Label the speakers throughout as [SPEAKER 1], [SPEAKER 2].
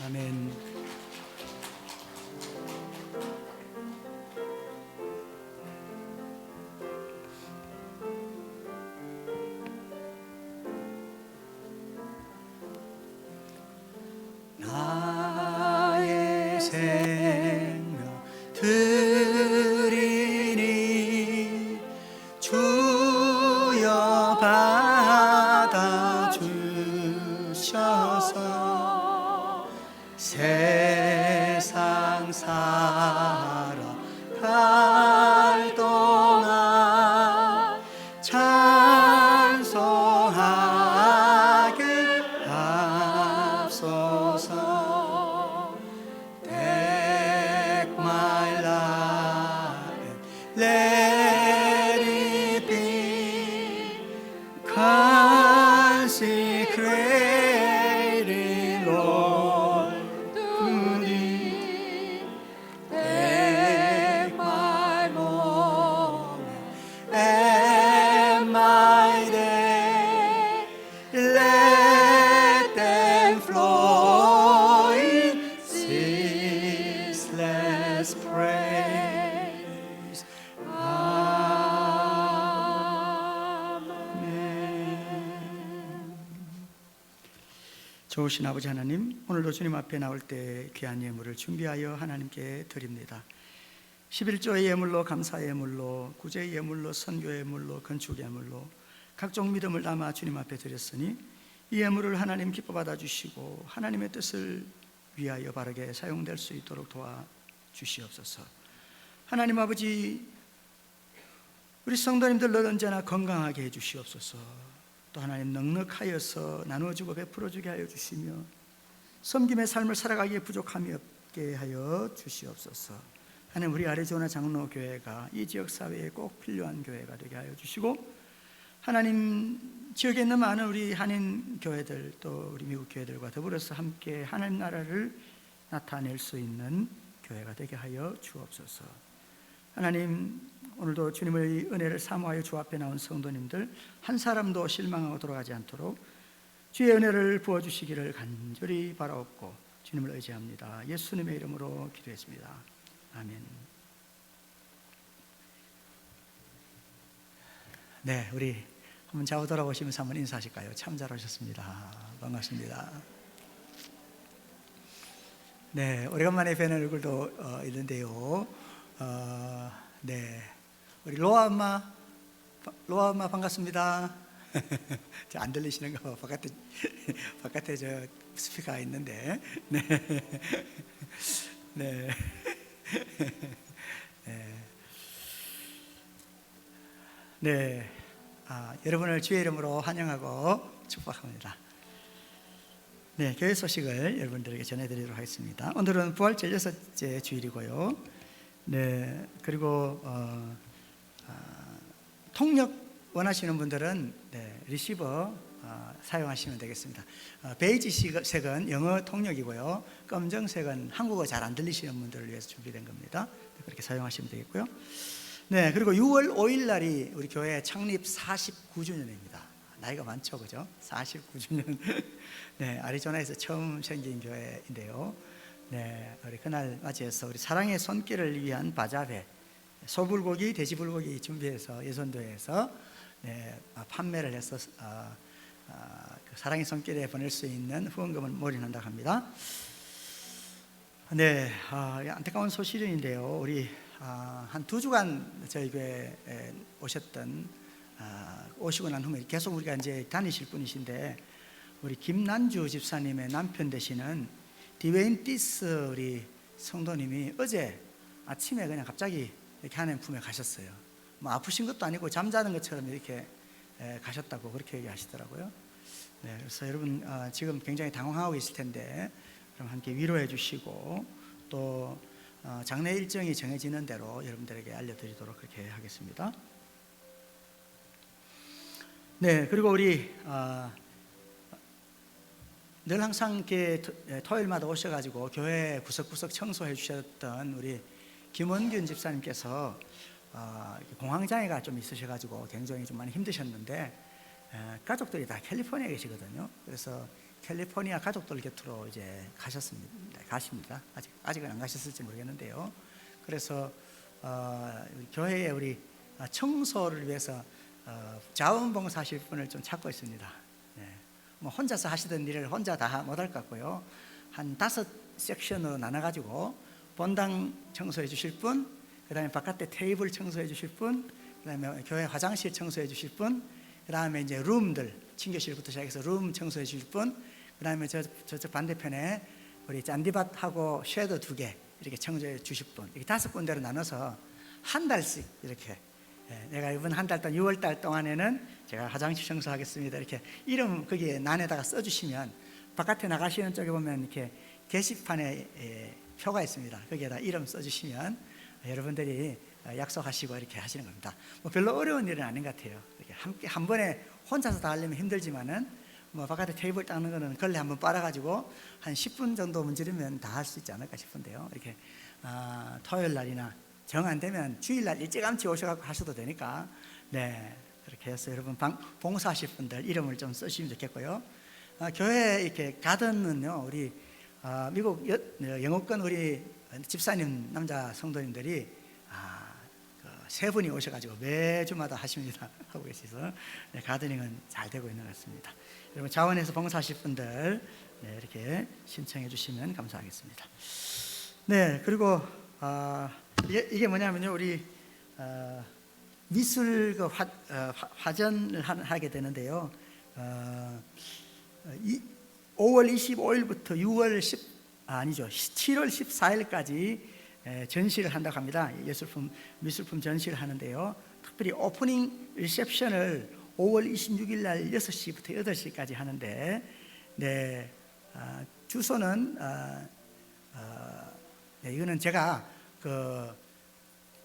[SPEAKER 1] 아멘. 나의 생명 드리니 주여 받아주셔서 세상 살아갈 동안 찬송하게 하소서. Take my life, let it be consecrated, Lord, to Thee. Take my moment and my day, let them flow in ceaseless praise. 아멘. 좋으신 아버지 하나님, 오늘도 주님 앞에 나올 때 귀한 예물을 준비하여 하나님께 드립니다. 11조의 예물로, 감사의 예물로, 구제의 예물로, 선교의 예물로, 건축의 예물로 각종 믿음을 담아 주님 앞에 드렸으니 이 예물을 하나님 기뻐 받아주시고 하나님의 뜻을 위하여 바르게 사용될 수 있도록 도와주시옵소서. 하나님 아버지, 우리 성도님들 언제나 건강하게 해주시옵소서. 또 하나님 넉넉하여서 나누어주고 베풀어주게 하여 주시며 섬김의 삶을 살아가기에 부족함이 없게 하여 주시옵소서. 하나님, 우리 아리조나 장로교회가 이 지역사회에 꼭 필요한 교회가 되게 하여 주시고, 하나님 지역에 있는 많은 우리 한인 교회들 또 우리 미국 교회들과 더불어서 함께 하나님 나라를 나타낼 수 있는 교회가 되게 하여 주옵소서. 하나님, 오늘도 주님의 은혜를 사모하여 주 앞에 나온 성도님들 한 사람도 실망하고 돌아가지 않도록 주의 은혜를 부어주시기를 간절히 바라옵고 주님을 의지합니다. 예수님의 이름으로 기도했습니다. 아멘. 네, 우리 한번 좌우 돌아보시면서 한번 인사하실까요? 참 잘 오셨습니다. 반갑습니다. 네, 오래간만에 뵈는 얼굴도 있는데요. 네, 우리 로아 엄마 반갑습니다. 안 들리시는가 봐. 바깥에 저 스피커가 있는데. 네, 네, 네. 여러분을 주의 이름으로 환영하고 축복합니다. 네, 교회 소식을 여러분들에게 전해드리도록 하겠습니다. 오늘은 부활절 6째 주일이고요. 네, 그리고 통역 원하시는 분들은 리시버 사용하시면 되겠습니다. 베이지 색은 영어 통역이고요, 검정색은 한국어 잘 안 들리시는 분들을 위해서 준비된 겁니다. 그렇게 사용하시면 되겠고요. 네, 그리고 6월 5일 날이 우리 교회 창립 49주년입니다. 나이가 많죠, 그죠? 49주년. 네, 아리조나에서 처음 생긴 교회인데요. 네, 우리 그날 맞이해서 우리 사랑의 손길을 위한 바자회, 소불고기, 돼지불고기 준비해서 예선도에서 판매를 해서 그 사랑의 손길에 보낼 수 있는 후원금을 모련한다고 합니다. 네, 안타까운 소식인데요. 우리 한 2주간 저희 교회에 오시고 난 후에 계속 우리가 이제 다니실 분이신데, 우리 김난주 집사님의 남편 되시는 디웨인 티스 우리 성도님이 어제 아침에 그냥 갑자기 이렇게 하나님 품에 가셨어요. 뭐 아프신 것도 아니고 잠자는 것처럼 이렇게 가셨다고 그렇게 얘기하시더라고요. 네, 그래서 여러분 지금 굉장히 당황하고 계실 텐데, 그럼 함께 위로해 주시고 또 장례 일정이 정해지는 대로 여러분들에게 알려드리도록 그렇게 하겠습니다. 네, 그리고 우리 늘 항상 이렇게 토요일마다 오셔가지고 교회 구석구석 청소해 주셨던 우리 김원균 집사님께서 공황장애가 좀 있으셔가지고 굉장히 좀 많이 힘드셨는데, 가족들이 다 캘리포니아에 계시거든요. 그래서 캘리포니아 가족들 곁으로 이제 가십니다. 아직은 안 가셨을지 모르겠는데요. 그래서 교회에 우리 청소를 위해서 자원봉사하실 분을 좀 찾고 있습니다. 네. 뭐 혼자서 하시던 일을 혼자 다 못할 것 같고요. 한 5 섹션으로 나눠가지고 본당 청소해 주실 분, 그 다음에 바깥에 테이블 청소해 주실 분, 그 다음에 교회 화장실 청소해 주실 분, 그 다음에 이제 룸들, 친교실부터 시작해서 룸 청소해 주실 분, 그 다음에 저쪽 반대편에 우리 잔디밭하고 쉐더 2개 이렇게 청소해 주실 분, 이렇게 5군데로 나눠서 한 달씩 이렇게, 내가 이번 한 달 동안 6월 달 동안에는 제가 화장실 청소하겠습니다, 이렇게 이름 거기에 난에다가 써주시면, 바깥에 나가시는 쪽에 보면 이렇게 게시판에 표가 있습니다. 거기에다 이름 써주시면 여러분들이 약속하시고 이렇게 하시는 겁니다. 뭐 별로 어려운 일은 아닌 것 같아요. 이렇게 함께 한 번에 혼자서 다 하려면 힘들지만은, 뭐 바깥에 테이블 닦는 거는 걸레 한번 빨아가지고 한 10분 정도 문지르면 다 할 수 있지 않을까 싶은데요. 이렇게 토요일 날이나 정 안 되면 주일날 일찌감치 오셔서 하셔도 되니까, 네, 그렇게 해서 여러분 봉사하실 분들 이름을 좀 쓰시면 좋겠고요. 교회 이렇게 가든은요, 우리 미국 영어권 우리 집사님 남자 성도님들이 세 분이 오셔가지고 매주마다 하십니다. 하고 계셔서 가드닝은 잘 되고 있는 것 같습니다. 여러분 자원에서 봉사하실 분들 이렇게 신청해 주시면 감사하겠습니다. 네, 그리고 이게 뭐냐면요, 우리 미술 화전을 하게 되는데요. 5월 25일부터 7월 14일까지 전시를 한다고 합니다. 미술품 전시를 하는데요. 특별히 오프닝 리셉션을 5월 26일 날 6시부터 8시까지 하는데, 네, 주소는 이거는 제가 그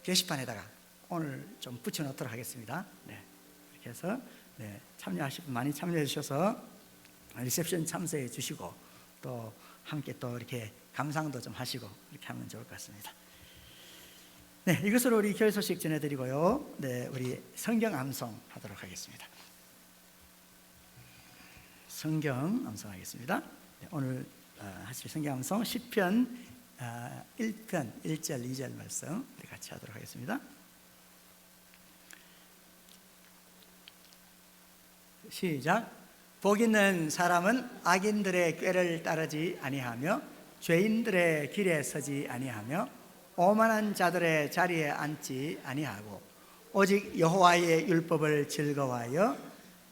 [SPEAKER 1] 게시판에다가 오늘 좀 붙여놓도록 하겠습니다. 네, 이렇게 해서 참여하실 분 많이 참여해 주셔서 리셉션 참석해 주시고, 또 함께 또 이렇게 감상도 좀 하시고 이렇게 하면 좋을 것 같습니다. 네, 이것으로 우리 교회 소식 전해드리고요. 네, 우리 성경 암송 하도록 하겠습니다. 성경 암송하겠습니다. 네, 오늘 하실 성경 암송 시편 1편 1절 2절 말씀 우리 같이 하도록 하겠습니다. 시작. 복 있는 사람은 악인들의 꾀를 따르지 아니하며 죄인들의 길에 서지 아니하며 오만한 자들의 자리에 앉지 아니하고 오직 여호와의 율법을 즐거워하여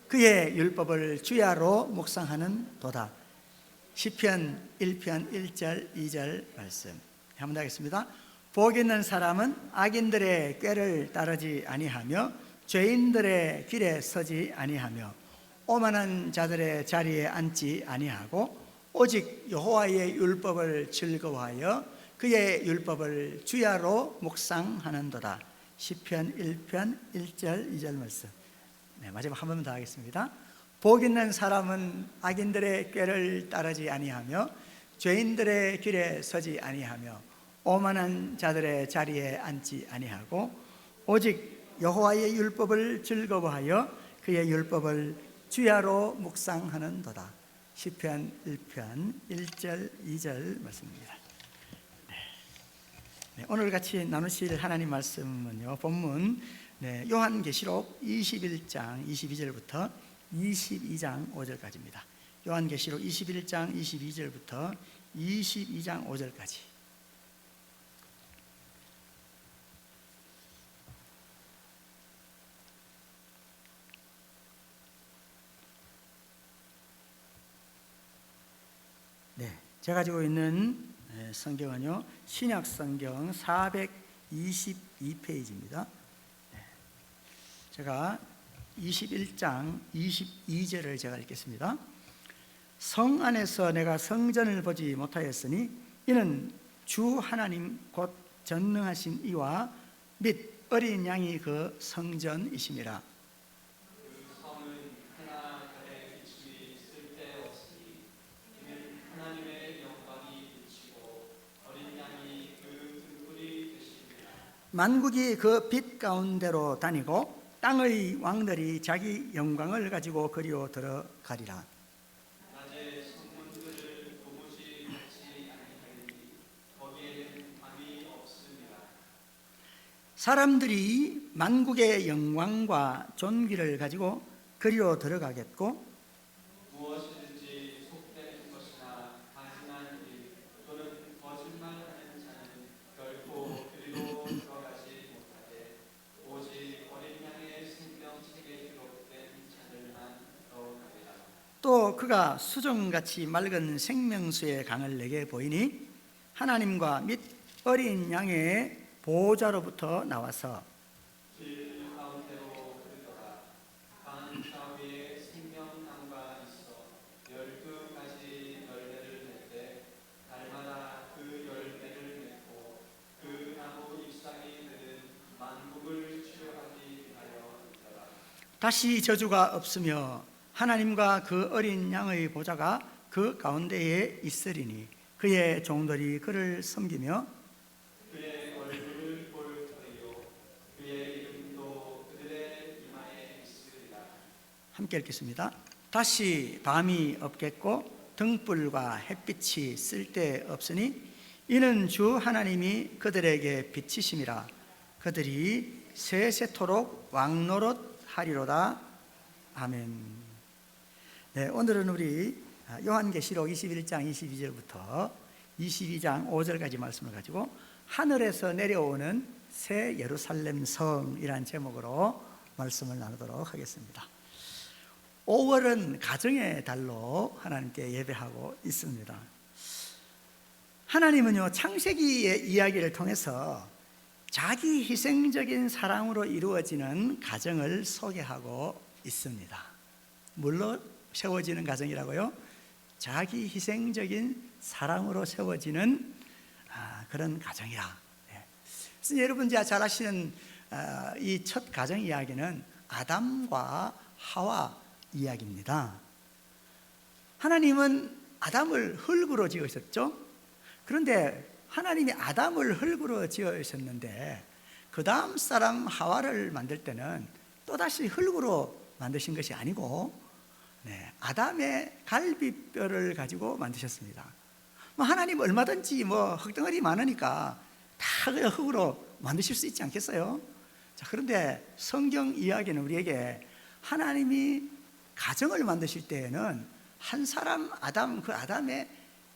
[SPEAKER 1] 그의 율법을 주야로 묵상하는 도다. 시편 1편 1절 2절 말씀 한번 하겠습니다. 복 있는 사람은 악인들의 꾀를 따르지 아니하며 죄인들의 길에 서지 아니하며 오만한 자들의 자리에 앉지 아니하고 오직 여호와의 율법을 즐거워하여 그의 율법을 주야로 묵상하는도다. 시편 1편 1절 2절 말씀. 네, 마지막 한 번 더 하겠습니다. 복 있는 사람은 악인들의 꾀를 따르지 아니하며 죄인들의 길에 서지 아니하며 오만한 자들의 자리에 앉지 아니하고 오직 여호와의 율법을 즐거워하여 그의 율법을 주야로 묵상하는도다. 시편 1편 1절 2절 말씀입니다. 네, 오늘 같이 나누실 하나님 말씀은요, 본문 요한계시록 21장 22절부터 22장 5절까지입니다. 요한계시록 21장 22절부터 22장 5절까지. 네, 제가 가지고 있는 성경은요, 신약 성경 422페이지입니다. 제가 21장 22절을 제가 읽겠습니다. 성 안에서 내가 성전을 보지 못하였으니 이는 주 하나님 곧 전능하신 이와 및 어린 양이 그 성전이심이라. 만국이 그 빛 가운데로 다니고 땅의 왕들이 자기 영광을 가지고 그리로 들어가리라. 낮에 사람들이 만국의 영광과 존귀를 가지고 그리로 들어가겠고
[SPEAKER 2] 무엇이든지 속된 것이나 간음한 일 또는 거짓말하는 자는 결코 그리로 들어가지 못하되 오직 어린 양의 생명책에 기록된 자들만 들어가리라.
[SPEAKER 1] 또 그가 수정같이 맑은 생명수의 강을 내게 보이니 하나님과 및 어린 양의 보호자로부터 나와서
[SPEAKER 2] 길 가운데로 흐르더라. 강 좌우에 생명나무가 있어 12가지 열매를 맺되 달마다 그 열매를 맺고 그 나무 잎사귀 들은 만국을 치료하기 위하여 있더라.
[SPEAKER 1] 다시 저주가 없으며 하나님과 그 어린 양의 보좌가 그 가운데에 있으리니 그의 종들이 그를 섬기며
[SPEAKER 2] 그의 얼굴을 볼 터이요 그의 이름도 그들의 이마에 있으리라.
[SPEAKER 1] 함께 읽겠습니다. 다시 밤이 없겠고 등불과 햇빛이 쓸데없으니 이는 주 하나님이 그들에게 빛이심이라. 그들이 세세토록 왕노릇하리로다. 아멘. 네, 오늘은 우리 요한계시록 21장 22절부터 22장 5절까지 말씀을 가지고 하늘에서 내려오는 새 예루살렘 성이라는 제목으로 말씀을 나누도록 하겠습니다. 5월은 가정의 달로 하나님께 예배하고 있습니다. 하나님은요, 창세기의 이야기를 통해서 자기 희생적인 사랑으로 이루어지는 가정을 소개하고 있습니다. 물론 세워지는 가정이라고요? 자기 희생적인 사랑으로 세워지는 그런 가정이라. 그래서 여러분 잘 아시는 이 첫 가정 이야기는 아담과 하와 이야기입니다. 하나님은 아담을 흙으로 지으셨죠? 그런데 하나님이 아담을 흙으로 지으셨는데 그 다음 사람 하와를 만들 때는 또다시 흙으로 만드신 것이 아니고 아담의 갈비뼈를 가지고 만드셨습니다. 하나님 얼마든지 흙덩어리 많으니까 다 그냥 흙으로 만드실 수 있지 않겠어요? 자, 그런데 성경 이야기는 우리에게 하나님이 가정을 만드실 때에는 한 사람 아담, 그 아담의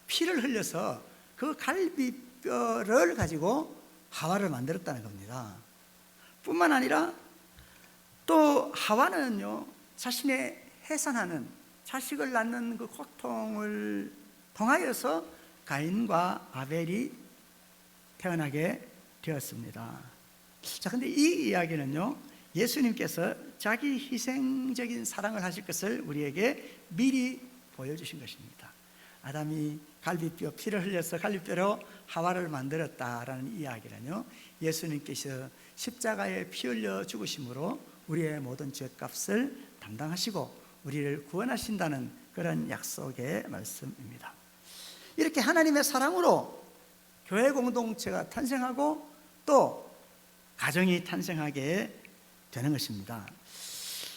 [SPEAKER 1] 피를 흘려서 그 갈비뼈를 가지고 하와를 만들었다는 겁니다. 뿐만 아니라 또 하와는요, 자신의 해산하는 자식을 낳는 그 고통을 통하여서 가인과 아벨이 태어나게 되었습니다. 자, 근데 이 이야기는요, 예수님께서 자기 희생적인 사랑을 하실 것을 우리에게 미리 보여주신 것입니다. 아담이 갈비뼈 피를 흘려서 갈비뼈로 하와를 만들었다라는 이야기는요, 예수님께서 십자가에 피 흘려 죽으심으로 우리의 모든 죄값을 담당하시고 우리를 구원하신다는 그런 약속의 말씀입니다. 이렇게 하나님의 사랑으로 교회 공동체가 탄생하고 또 가정이 탄생하게 되는 것입니다.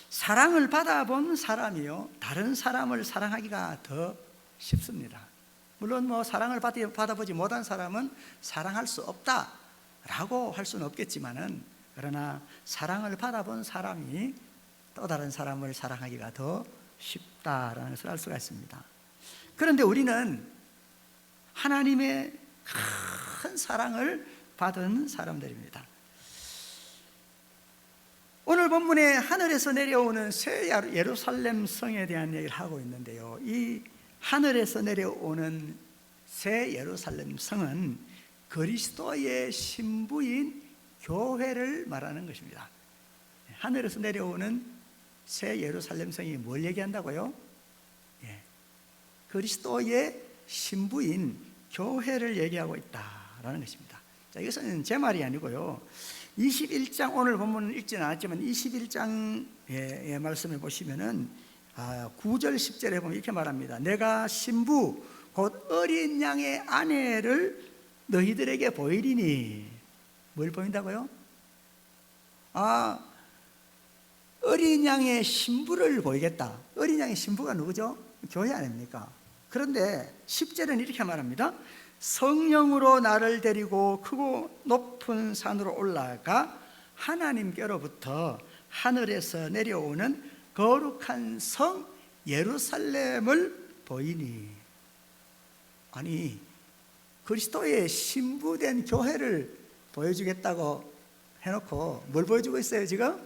[SPEAKER 1] 사랑을 받아본 사람이요, 다른 사람을 사랑하기가 더 쉽습니다. 물론 사랑을 받아보지 못한 사람은 사랑할 수 없다라고 할 수는 없겠지만은, 그러나 사랑을 받아본 사람이 또 다른 사람을 사랑하기가 더 쉽다라는 것을 알 수가 있습니다. 그런데 우리는 하나님의 큰 사랑을 받은 사람들입니다. 오늘 본문에 하늘에서 내려오는 새 예루살렘 성에 대한 얘기를 하고 있는데요, 이 하늘에서 내려오는 새 예루살렘 성은 그리스도의 신부인 교회를 말하는 것입니다. 하늘에서 내려오는 새 예루살렘 성이 뭘 얘기한다고요? 그리스도의 신부인 교회를 얘기하고 있다라는 것입니다. 자, 이것은 제 말이 아니고요, 21장, 오늘 본문은 읽지는 않았지만 21장의 말씀을 보시면은 9절 10절에 보면 이렇게 말합니다. 내가 신부 곧 어린 양의 아내를 너희들에게 보이리니. 뭘 보인다고요? 어린 양의 신부를 보이겠다. 어린 양의 신부가 누구죠? 교회 아닙니까? 그런데 10절은 이렇게 말합니다. 성령으로 나를 데리고 크고 높은 산으로 올라가 하나님께로부터 하늘에서 내려오는 거룩한 성 예루살렘을 보이니. 아니, 그리스도의 신부된 교회를 보여주겠다고 해놓고 뭘 보여주고 있어요 지금?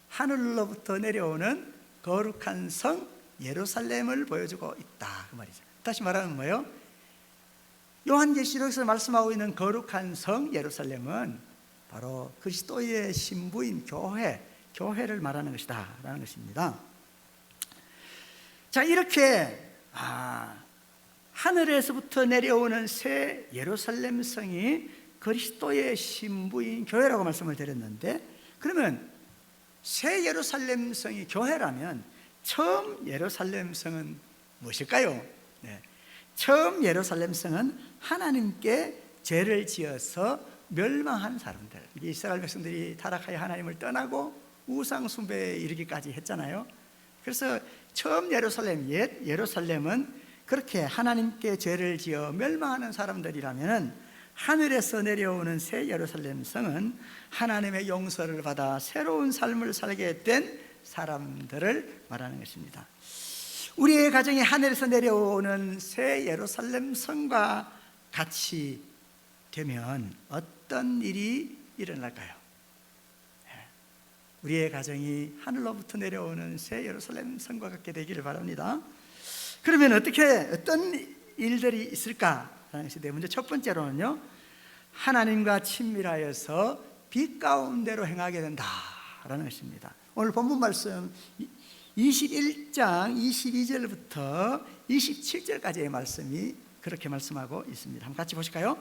[SPEAKER 1] 하늘로부터 내려오는 거룩한 성 예루살렘을 보여주고 있다, 그 말이죠. 다시 말하면 뭐예요? 요한계시록에서 말씀하고 있는 거룩한 성 예루살렘은 바로 그리스도의 신부인 교회를 말하는 것이다 라는 것입니다. 자, 이렇게 하늘에서부터 내려오는 새 예루살렘 성이 그리스도의 신부인 교회라고 말씀을 드렸는데, 그러면 새 예루살렘 성이 교회라면 처음 예루살렘 성은 무엇일까요? 네. 처음 예루살렘 성은 하나님께 죄를 지어서 멸망한 사람들, 이스라엘 백성들이 타락하여 하나님을 떠나고 우상 숭배에 이르기까지 했잖아요. 그래서 처음 예루살렘, 옛 예루살렘은 그렇게 하나님께 죄를 지어 멸망하는 사람들이라면, 하늘에서 내려오는 새 예루살렘 성은 하나님의 용서를 받아 새로운 삶을 살게 된 사람들을 말하는 것입니다. 우리의 가정이 하늘에서 내려오는 새 예루살렘 성과 같이 되면 어떤 일이 일어날까요? 우리의 가정이 하늘로부터 내려오는 새 예루살렘 성과 같게 되기를 바랍니다. 그러면 어떤 일들이 있을까라는 것인데, 먼저 첫 번째로는요, 하나님과 친밀하여서 빛 가운데로 행하게 된다라는 것입니다. 오늘 본문 말씀 21장 22절부터 27절까지의 말씀이 그렇게 말씀하고 있습니다. 한번 같이 보실까요?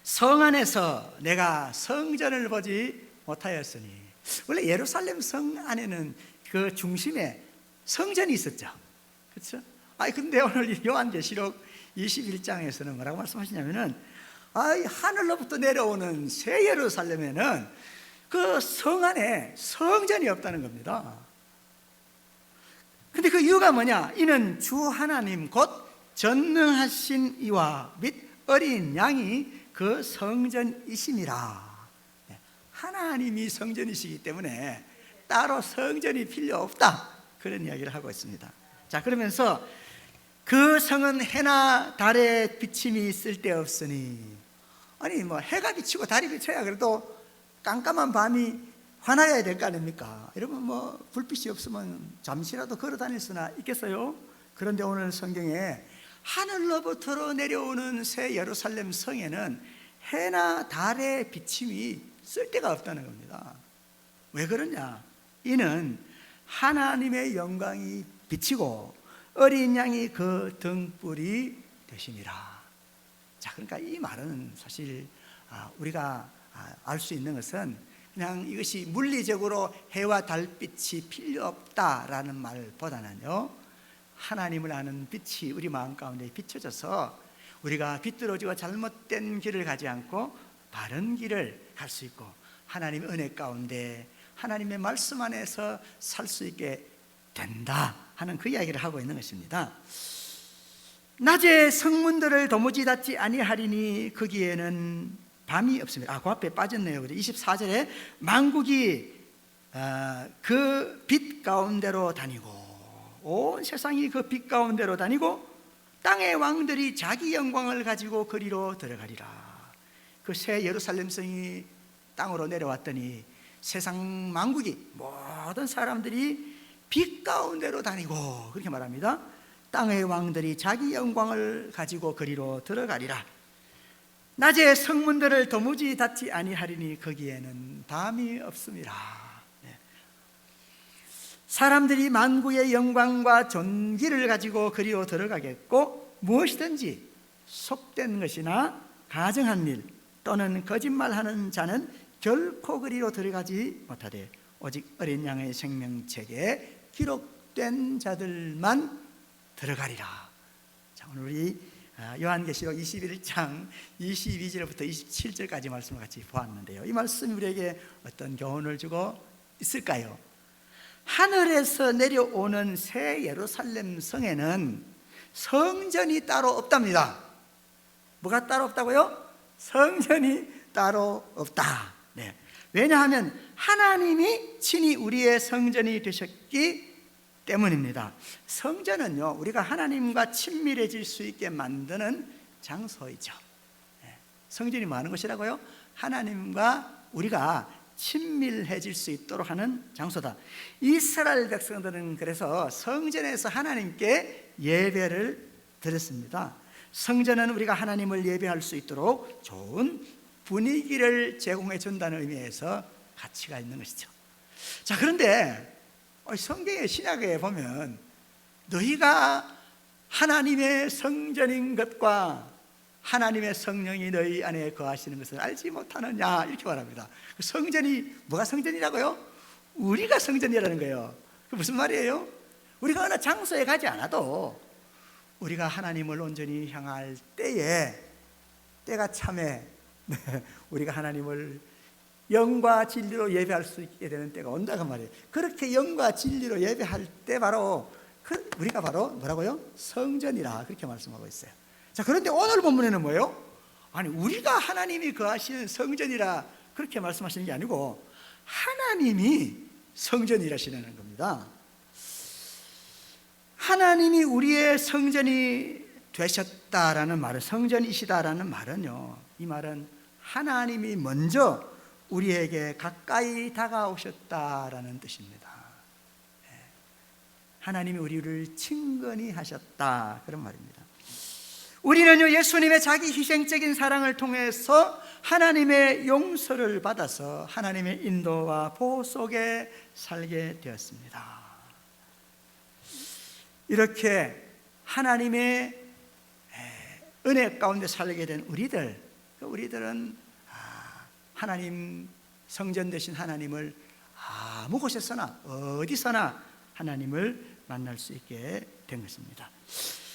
[SPEAKER 1] 성 안에서 내가 성전을 보지 못하였으니. 원래 예루살렘 성 안에는 그 중심에 성전이 있었죠. 그렇죠? 근데 오늘 요한계시록 21장에서는 뭐라고 말씀하시냐면은, 하늘로부터 내려오는 새 예루살렘에는 그 성 안에 성전이 없다는 겁니다. 근데 그 이유가 뭐냐? 이는 주 하나님 곧 전능하신 이와 및 어린 양이 그 성전이심이라. 하나님이 성전이시기 때문에 따로 성전이 필요 없다, 그런 이야기를 하고 있습니다. 자, 그러면서 그 성은 해나 달의 비침이 쓸데없으니. 해가 비치고 달이 비쳐야 그래도 깜깜한 밤이 환하여야 될 거 아닙니까? 이러면 불빛이 없으면 잠시라도 걸어 다닐 수나 있겠어요? 그런데 오늘 성경에 하늘로부터 내려오는 새 예루살렘 성에는 해나 달의 비침이 쓸데가 없다는 겁니다. 왜 그러냐? 이는 하나님의 영광이 비치고 어린 양이 그 등불이 되심이라. 자, 그러니까 이 말은 사실 우리가 알 수 있는 것은 그냥 이것이 물리적으로 해와 달빛이 필요 없다라는 말보다는요, 하나님을 아는 빛이 우리 마음 가운데 비춰져서 우리가 비뚤어지고 잘못된 길을 가지 않고 바른 길을 갈 수 있고, 하나님의 은혜 가운데 하나님의 말씀 안에서 살 수 있게 된다 하는 그 이야기를 하고 있는 것입니다. 낮에 성문들을 도무지 닫지 아니하리니 거기에는 밤이 없습니다. 그 앞에 빠졌네요. 24절에 만국이 그 빛 가운데로 다니고, 온 세상이 그 빛 가운데로 다니고, 땅의 왕들이 자기 영광을 가지고 그리로 들어가리라. 그 새 예루살렘 성이 땅으로 내려왔더니 세상 만국이, 모든 사람들이 빛 가운데로 다니고, 그렇게 말합니다. 땅의 왕들이 자기 영광을 가지고 그리로 들어가리라. 낮에 성문들을 도무지 닫지 아니하리니 거기에는 밤이 없음이라. 사람들이 만국의 영광과 존귀를 가지고 그리로 들어가겠고, 무엇이든지 속된 것이나 가정한 일 또는 거짓말하는 자는 결코 그리로 들어가지 못하되 오직 어린 양의 생명책에 기록된 자들만 들어가리라. 자, 오늘 우리 요한계시록 21장 22절부터 27절까지 말씀을 같이 보았는데요, 이 말씀이 우리에게 어떤 교훈을 주고 있을까요? 하늘에서 내려오는 새 예루살렘 성에는 성전이 따로 없답니다. 뭐가 따로 없다고요? 성전이 따로 없다. 왜냐하면 하나님이 친히 우리의 성전이 되셨기 때문입니다. 성전은요, 우리가 하나님과 친밀해질 수 있게 만드는 장소이죠. 성전이 뭐 하는 것이라고요? 하나님과 우리가 친밀해질 수 있도록 하는 장소다. 이스라엘 백성들은 그래서 성전에서 하나님께 예배를 드렸습니다. 성전은 우리가 하나님을 예배할 수 있도록 좋은 분위기를 제공해 준다는 의미에서 가치가 있는 것이죠. 자, 그런데 성경의 신약에 보면 너희가 하나님의 성전인 것과 하나님의 성령이 너희 안에 거하시는 것을 알지 못하느냐 이렇게 말합니다. 성전이 뭐가 성전이라고요? 우리가 성전이라는 거예요. 그 무슨 말이에요? 우리가 어느 장소에 가지 않아도 우리가 하나님을 온전히 향할 때가 참에 우리가 하나님을 영과 진리로 예배할 수 있게 되는 때가 온다고 말이에요. 그렇게 영과 진리로 예배할 때 바로 우리가 바로 뭐라고요? 성전이라 그렇게 말씀하고 있어요. 자, 그런데 오늘 본문에는 뭐예요? 아니, 우리가 하나님이 거하시는 성전이라 그렇게 말씀하시는 게 아니고 하나님이 성전이라시는 겁니다. 하나님이 우리의 성전이 되셨다라는 말은, 성전이시다라는 말은요, 이 말은 하나님이 먼저 우리에게 가까이 다가오셨다라는 뜻입니다. 하나님이 우리를 친근히 하셨다, 그런 말입니다. 우리는요, 예수님의 자기 희생적인 사랑을 통해서 하나님의 용서를 받아서 하나님의 인도와 보호 속에 살게 되었습니다. 이렇게 하나님의 은혜 가운데 살게 된 우리들은 하나님, 성전 되신 하나님을 아무 곳에서나 어디서나 하나님을 만날 수 있게 된 것입니다.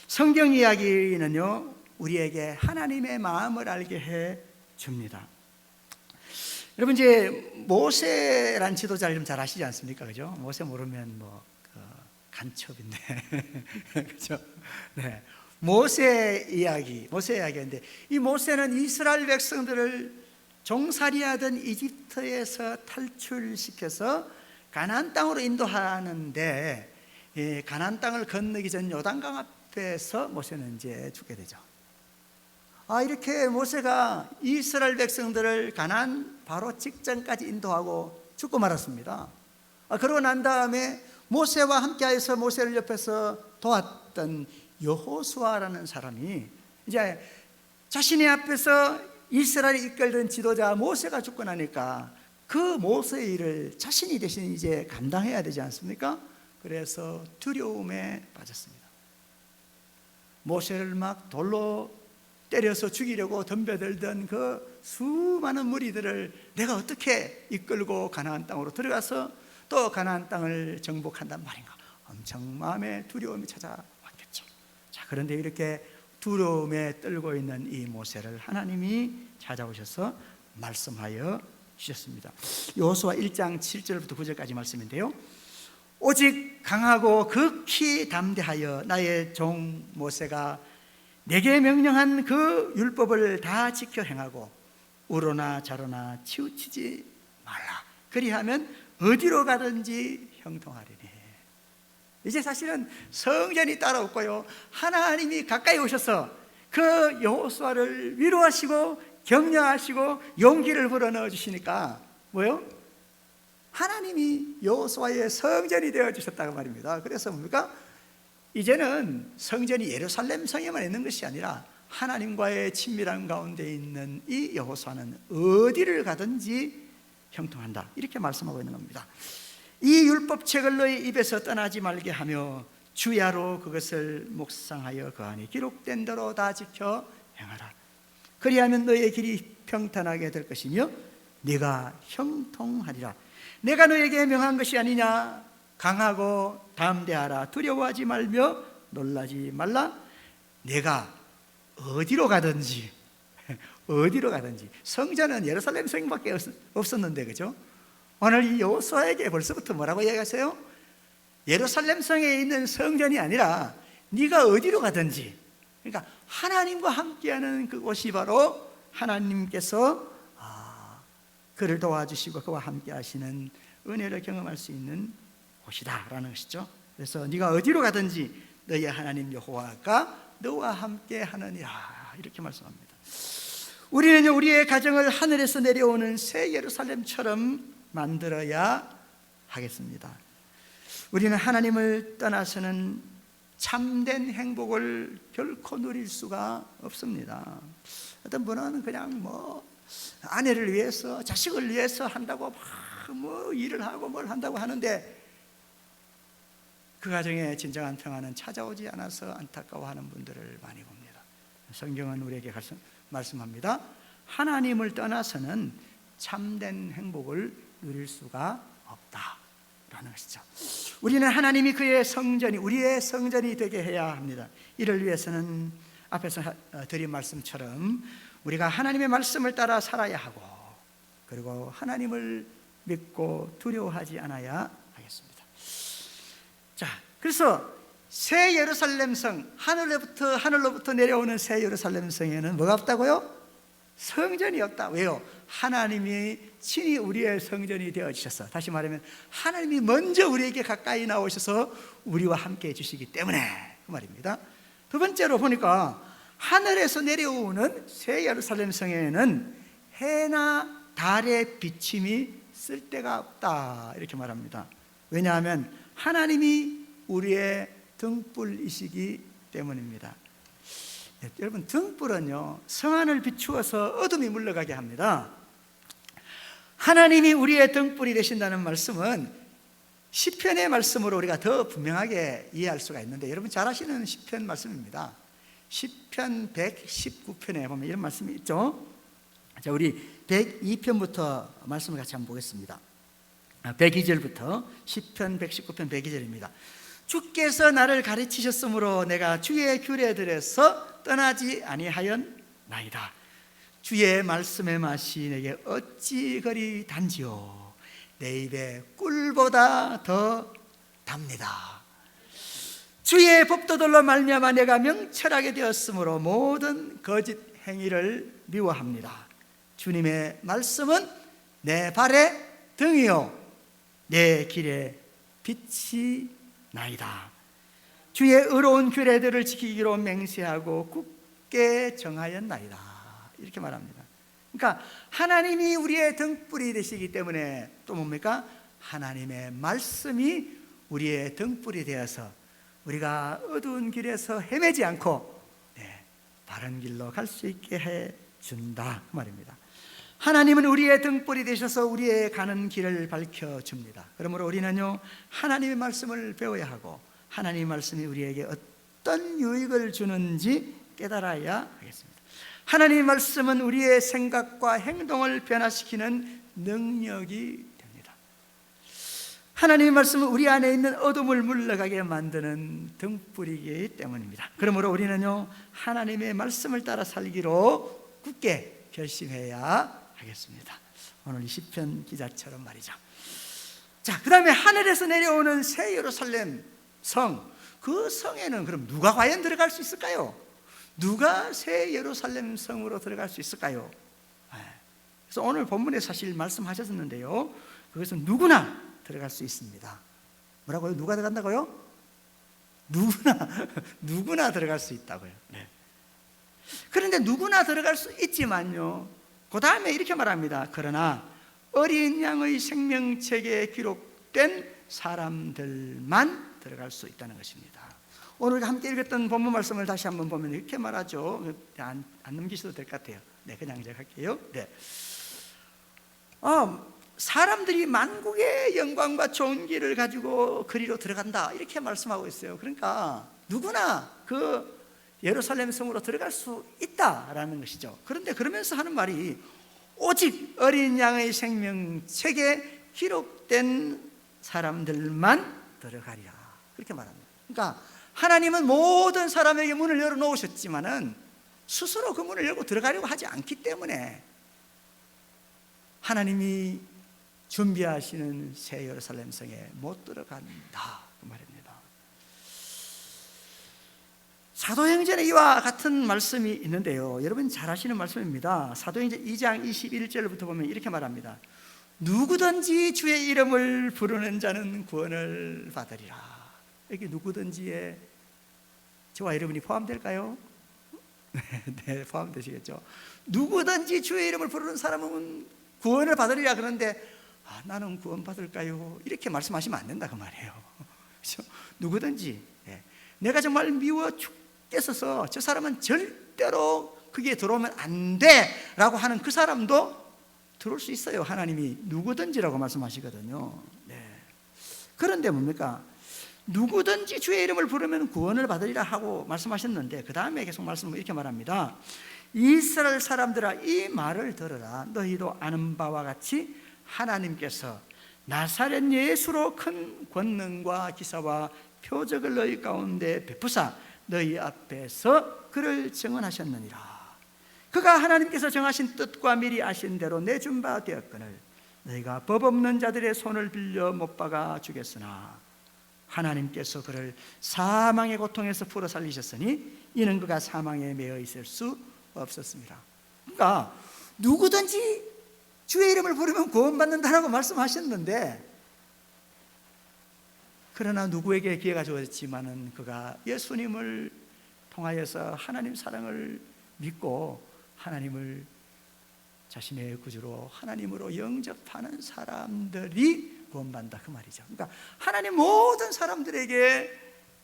[SPEAKER 1] 성경 이야기는요, 우리에게 하나님의 마음을 알게 해 줍니다. 여러분, 이제 모세란 지도자를 잘 아시지 않습니까? 그죠? 모세 모르면 간첩인데. 그죠? 네. 모세 이야기인데, 이 모세는 이스라엘 백성들을 종살이하던 이집트에서 탈출시켜서 가나안 땅으로 인도하는데, 가나안 땅을 건너기 전 요단강 앞에서 모세는 이제 죽게 되죠. 이렇게 모세가 이스라엘 백성들을 가나안 바로 직전까지 인도하고 죽고 말았습니다. 그러고 난 다음에 모세와 함께하여서 모세를 옆에서 도왔던 여호수아라는 사람이 이제 자신의 앞에서 이스라엘을 이끌던 지도자 모세가 죽고 나니까 그 모세의 일을 자신이 대신 이제 감당해야 되지 않습니까? 그래서 두려움에 빠졌습니다. 모세를 막 돌로 때려서 죽이려고 덤벼들던 그 수많은 무리들을 내가 어떻게 이끌고 가나안 땅으로 들어가서 또 가나안 땅을 정복한단 말인가, 엄청 마음에 두려움이 찾아왔겠죠. 자, 그런데 이렇게 두려움에 떨고 있는 이 모세를 하나님이 찾아오셔서 말씀하여 주셨습니다. 여호수아 1장 7절부터 9절까지 말씀인데요, 오직 강하고 극히 담대하여 나의 종 모세가 내게 명령한 그 율법을 다 지켜 행하고 우로나 좌로나 치우치지 말라. 그리하면 어디로 가든지 형통하리니. 이제 사실은 성전이 따라왔고요, 하나님이 가까이 오셔서 그 여호수아를 위로하시고 격려하시고 용기를 불어넣어 주시니까 뭐요? 하나님이 여호수아의 성전이 되어 주셨다고 말입니다. 그래서 뭡니까? 이제는 성전이 예루살렘 성에만 있는 것이 아니라 하나님과의 친밀한 가운데 있는 이 여호수아는 어디를 가든지 형통한다, 이렇게 말씀하고 있는 겁니다. 이 율법책을 너희 입에서 떠나지 말게 하며 주야로 그것을 묵상하여 그 안에 기록된 대로 다 지켜 행하라. 그리하면 너희의 길이 평탄하게 될 것이며 네가 형통하리라. 내가 너에게 명한 것이 아니냐? 강하고 담대하라. 두려워하지 말며 놀라지 말라. 내가 어디로 가든지 성전은 예루살렘 성밖에 없었는데, 그죠? 오늘 이 여호수아에게 벌써부터 뭐라고 이야기하세요? 예루살렘 성에 있는 성전이 아니라 네가 어디로 가든지, 그러니까 하나님과 함께하는 그곳이 바로 하나님께서 그를 도와주시고 그와 함께 하시는 은혜를 경험할 수 있는 곳이다 라는 것이죠. 그래서 네가 어디로 가든지 너의 하나님 여호와가 너와 함께 하느니라 이렇게 말씀합니다. 우리는요, 우리의 가정을 하늘에서 내려오는 새 예루살렘처럼 만들어야 하겠습니다. 우리는 하나님을 떠나서는 참된 행복을 결코 누릴 수가 없습니다. 어떤 분은 그냥 아내를 위해서, 자식을 위해서 한다고 막 일을 하고 뭘 한다고 하는데 그 가정에 진정한 평화는 찾아오지 않아서 안타까워하는 분들을 많이 봅니다. 성경은 우리에게 말씀합니다. 하나님을 떠나서는 참된 행복을 누릴 수가 없다라는 것이죠. 우리는 하나님이 그의 성전이, 우리의 성전이 되게 해야 합니다. 이를 위해서는 앞에서 드린 말씀처럼 우리가 하나님의 말씀을 따라 살아야 하고, 그리고 하나님을 믿고 두려워하지 않아야 하겠습니다. 자, 그래서 새 예루살렘 성, 하늘로부터 내려오는 새 예루살렘 성에는 뭐가 없다고요? 성전이 없다. 왜요? 하나님이 친히 우리의 성전이 되어주셔서, 다시 말하면 하나님이 먼저 우리에게 가까이 나오셔서 우리와 함께 해주시기 때문에 그 말입니다. 두 번째로 보니까 하늘에서 내려오는 새 예루살렘 성에는 해나 달의 비침이 쓸데가 없다 이렇게 말합니다. 왜냐하면 하나님이 우리의 등불이시기 때문입니다. 여러분, 등불은요, 성안을 비추어서 어둠이 물러가게 합니다. 하나님이 우리의 등불이 되신다는 말씀은 시편의 말씀으로 우리가 더 분명하게 이해할 수가 있는데, 여러분 잘 아시는 시편 말씀입니다. 시편 119편에 보면 이런 말씀이 있죠. 자, 우리 102편부터 말씀을 같이 한번 보겠습니다. 102절부터 시편 119편 102절입니다. 주께서 나를 가르치셨으므로 내가 주의 규례들에서 떠나지 아니하였나이다. 주의 말씀의 맛이 내게 어찌 그리 단지요, 내 입에 꿀보다 더 답니다. 주의 법도들로 말미암아 내가 명철하게 되었으므로 모든 거짓 행위를 미워합니다. 주님의 말씀은 내 발의 등이요 내 길의 빛이 나이다. 주의 의로운 규례들을 지키기로 맹세하고 굳게 정하였나이다 이렇게 말합니다. 그러니까 하나님이 우리의 등불이 되시기 때문에 또 뭡니까? 하나님의 말씀이 우리의 등불이 되어서 우리가 어두운 길에서 헤매지 않고 바른 길로 갈 수 있게 해준다 그 말입니다. 하나님은 우리의 등불이 되셔서 우리의 가는 길을 밝혀줍니다. 그러므로 우리는요, 하나님의 말씀을 배워야 하고 하나님의 말씀이 우리에게 어떤 유익을 주는지 깨달아야 하겠습니다. 하나님의 말씀은 우리의 생각과 행동을 변화시키는 능력이 됩니다. 하나님의 말씀은 우리 안에 있는 어둠을 물러가게 만드는 등불이기 때문입니다. 그러므로 우리는요, 하나님의 말씀을 따라 살기로 굳게 결심해야 하겠습니다. 오늘 이 시편 기자처럼 말이죠. 자, 그 다음에 하늘에서 내려오는 새 예루살렘 성, 그 성에는 그럼 누가 과연 들어갈 수 있을까요? 누가 새 예루살렘 성으로 들어갈 수 있을까요? 그래서 오늘 본문에 사실 말씀하셨는데요, 그것은 누구나 들어갈 수 있습니다. 뭐라고요? 누가 들어간다고요? 누구나 들어갈 수 있다고요. 네. 그런데 누구나 들어갈 수 있지만요, 그 다음에 이렇게 말합니다. 그러나 어린 양의 생명책에 기록된 사람들만 들어갈 수 있다는 것입니다. 오늘 함께 읽었던 본문 말씀을 다시 한번 보면 이렇게 말하죠. 안 넘기셔도 될 것 같아요. 네, 그냥 이제 할게요. 네. 사람들이 만국의 영광과 좋은 길을 가지고 그리로 들어간다 이렇게 말씀하고 있어요. 그러니까 누구나 그 예루살렘 성으로 들어갈 수 있다라는 것이죠. 그런데 그러면서 하는 말이 오직 어린 양의 생명책에 기록된 사람들만 들어가리라 그렇게 말합니다. 그러니까 하나님은 모든 사람에게 문을 열어놓으셨지만은 스스로 그 문을 열고 들어가려고 하지 않기 때문에 하나님이 준비하시는 새 예루살렘 성에 못 들어간다 그 말입니다. 사도행전에 이와 같은 말씀이 있는데요, 여러분 잘 아시는 말씀입니다. 사도행전 2장 21절부터 보면 이렇게 말합니다. 누구든지 주의 이름을 부르는 자는 구원을 받으리라. 여기 누구든지에 저와 여러분이 포함될까요? 네, 포함되시겠죠. 누구든지 주의 이름을 부르는 사람은 구원을 받으리라. 그런데 나는 구원 받을까요? 이렇게 말씀하시면 안 된다 그 말이에요. 그렇죠? 누구든지, 내가 정말 미워 죽겠어서 저 사람은 절대로 그게 들어오면 안 돼 라고 하는 그 사람도 들어올 수 있어요. 하나님이 누구든지라고 말씀하시거든요. 그런데 뭡니까? 누구든지 주의 이름을 부르면 구원을 받으리라 하고 말씀하셨는데, 그 다음에 계속 말씀을 이렇게 말합니다. 이스라엘 사람들아, 이 말을 들으라. 너희도 아는 바와 같이 하나님께서 나사렛 예수로 큰 권능과 기사와 표적을 너희 가운데 베푸사 너희 앞에서 그를 증언하셨느니라. 그가 하나님께서 정하신 뜻과 미리 아신 대로 내준 바 되었거늘 너희가 법 없는 자들의 손을 빌려 못 박아 죽였으나 하나님께서 그를 사망의 고통에서 풀어 살리셨으니 이는 그가 사망에 매여 있을 수 없었습니다. 그러니까 누구든지 주의 이름을 부르면 구원받는다라고 말씀하셨는데, 그러나 누구에게 기회가 주어졌지만은 그가 예수님을 통하여서 하나님 사랑을 믿고 하나님을 자신의 구주로 하나님으로 영접하는 사람들이 구원받는다 그 말이죠. 그러니까 하나님 모든 사람들에게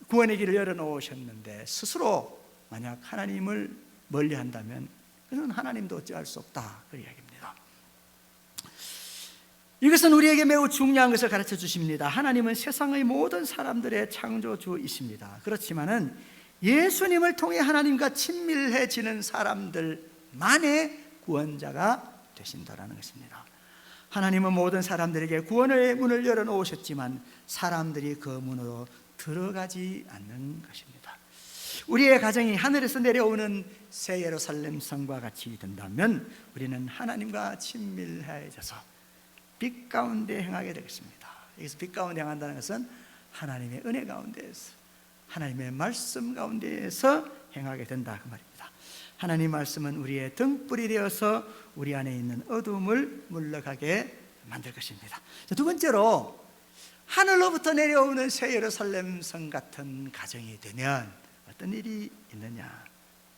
[SPEAKER 1] 구원의 길을 열어놓으셨는데, 스스로 만약 하나님을 멀리한다면 그는 하나님도 어찌할 수 없다 그 이야기입니다. 이것은 우리에게 매우 중요한 것을 가르쳐 주십니다. 하나님은 세상의 모든 사람들의 창조주이십니다. 그렇지만은 예수님을 통해 하나님과 친밀해지는 사람들만의 구원자가 되신다라는 것입니다. 하나님은 모든 사람들에게 구원의 문을 열어놓으셨지만 사람들이 그 문으로 들어가지 않는 것입니다. 우리의 가정이 하늘에서 내려오는 새 예루살렘 성과 같이 된다면 우리는 하나님과 친밀해져서 빛 가운데 행하게 되겠습니다. 여기서 빛 가운데 행한다는 것은 하나님의 은혜 가운데에서, 하나님의 말씀 가운데에서 행하게 된다 그 말입니다. 하나님 말씀은 우리의 등불이 되어서 우리 안에 있는 어둠을 물러가게 만들 것입니다. 두 번째로, 하늘로부터 내려오는 새 예루살렘 성 같은 가정이 되면 어떤 일이 있느냐?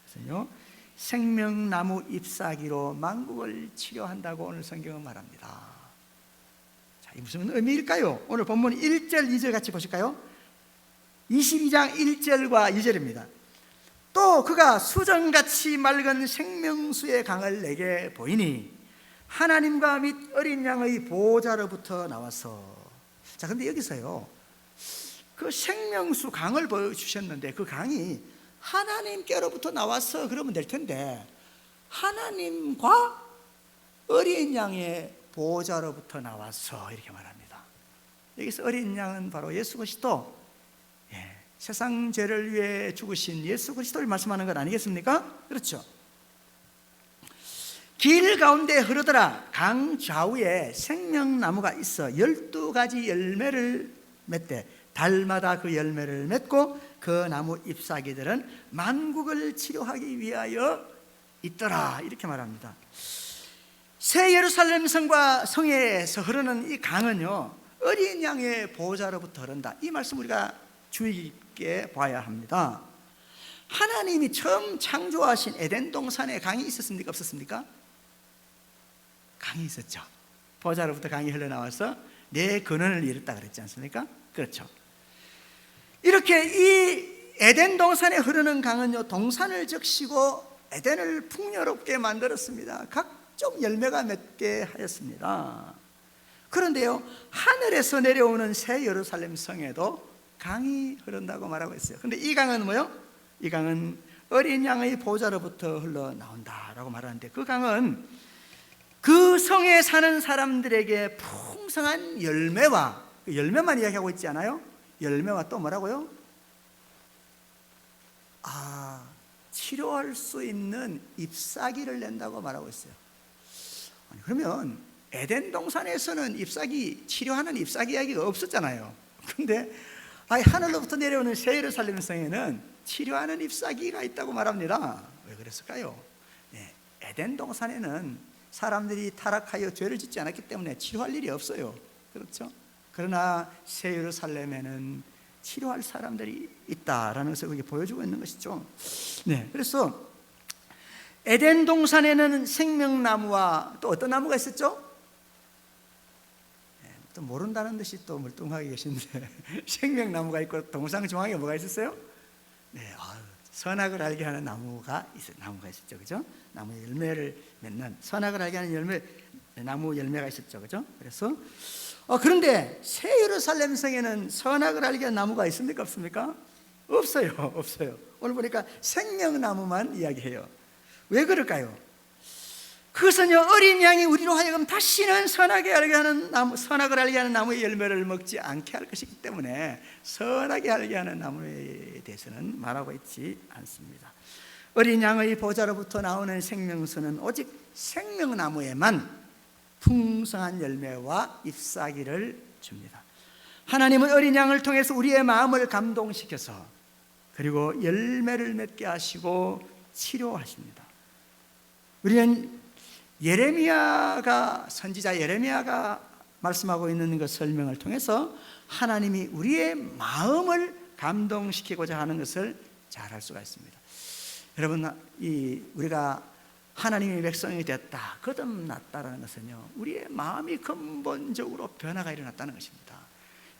[SPEAKER 1] 그래서요, 생명나무 잎사귀로 만국을 치료한다고 오늘 성경은 말합니다. 자, 이 무슨 의미일까요? 오늘 본문 1절, 2절 같이 보실까요? 22장 1절과 2절입니다. 또 그가 수정같이 맑은 생명수의 강을 내게 보이니 하나님과 및 어린 양의 보호자로부터 나와서. 자, 근데 여기서요, 그 생명수 강을 보여주셨는데 그 강이 하나님께로부터 나와서 그러면 될 텐데, 하나님과 어린 양의 보호자로부터 나와서 이렇게 말합니다. 여기서 어린 양은 바로 예수 그리스도, 세상 죄를 위해 죽으신 예수 그리스도를 말씀하는 것 아니겠습니까? 그렇죠. 길 가운데 흐르더라. 강 좌우에 생명나무가 있어 12가지 열매를 맺되 달마다 그 열매를 맺고 그 나무 잎사귀들은 만국을 치료하기 위하여 있더라. 이렇게 말합니다. 새 예루살렘 성과 성에서 흐르는 이 강은요, 어린 양의 보호자로부터 흐른다. 이 말씀 우리가 주의 깊게 봐야 합니다. 하나님이 처음 창조하신 에덴 동산에 강이 있었습니까? 없었습니까? 강이 있었죠. 보호자로부터 강이 흘러나와서 내 근원을 이뤘다 그랬지 않습니까? 그렇죠. 이렇게 이 에덴 동산에 흐르는 강은요, 동산을 적시고 에덴을 풍요롭게 만들었습니다. 각종 열매가 맺게 하였습니다. 그런데요, 하늘에서 내려오는 새 예루살렘 성에도 강이 흐른다고 말하고 있어요. 그런데 이 강은 뭐요? 이 강은 어린 양의 보호자로부터 흘러나온다라고 말하는데, 그 강은 그 성에 사는 사람들에게 풍성한 열매와, 그 열매만 이야기하고 있지 않아요? 열매와 또 뭐라고요? 치료할 수 있는 잎사귀를 낸다고 말하고 있어요. 아니, 그러면 에덴 동산에서는 잎사귀, 치료하는 잎사귀 이야기가 없었잖아요. 근데 하늘로부터 내려오는 새 예루살렘 성에는 치료하는 잎사귀가 있다고 말합니다. 왜 그랬을까요? 에덴 동산에는 사람들이 타락하여 죄를 짓지 않았기 때문에 치료할 일이 없어요. 그렇죠? 그러나 새 예루살렘에는 치료할 사람들이 있다라는 것을 그게 보여주고 있는 것이죠. 그래서 에덴 동산에는 생명나무와 또 어떤 나무가 있었죠? 또 모른다는 듯이 또 멀뚱하게 계신데 생명나무가 있고 동상 중앙에 뭐가 있었어요? 선악을 알게 하는 나무가 있었죠, 그죠? 나무 열매를 맺는 선악을 알게 하는 나무 열매가 있었죠, 그죠? 그래서 그런데 새 예루살렘 성에는 선악을 알게 하는 나무가 있습니까, 없습니까? 없어요. 오늘 보니까 생명나무만 이야기해요. 왜 그럴까요? 그것은요, 어린 양이 우리로 하여금 다시는 선악을 알게 하는 나무의 열매를 먹지 않게 할 것이기 때문에 선악을 알게 하는 나무에 대해서는 말하고 있지 않습니다. 어린 양의 보좌로부터 나오는 생명수는 오직 생명나무에만 풍성한 열매와 잎사귀를 줍니다. 하나님은 어린 양을 통해서 우리의 마음을 감동시켜서 그리고 열매를 맺게 하시고 치료하십니다. 우리는 선지자 예레미야가 말씀하고 있는 그 설명을 통해서 하나님이 우리의 마음을 감동시키고자 하는 것을 잘 알 수가 있습니다. 여러분, 우리가 하나님의 백성이 됐다, 거듭났다라는 것은요, 우리의 마음이 근본적으로 변화가 일어났다는 것입니다.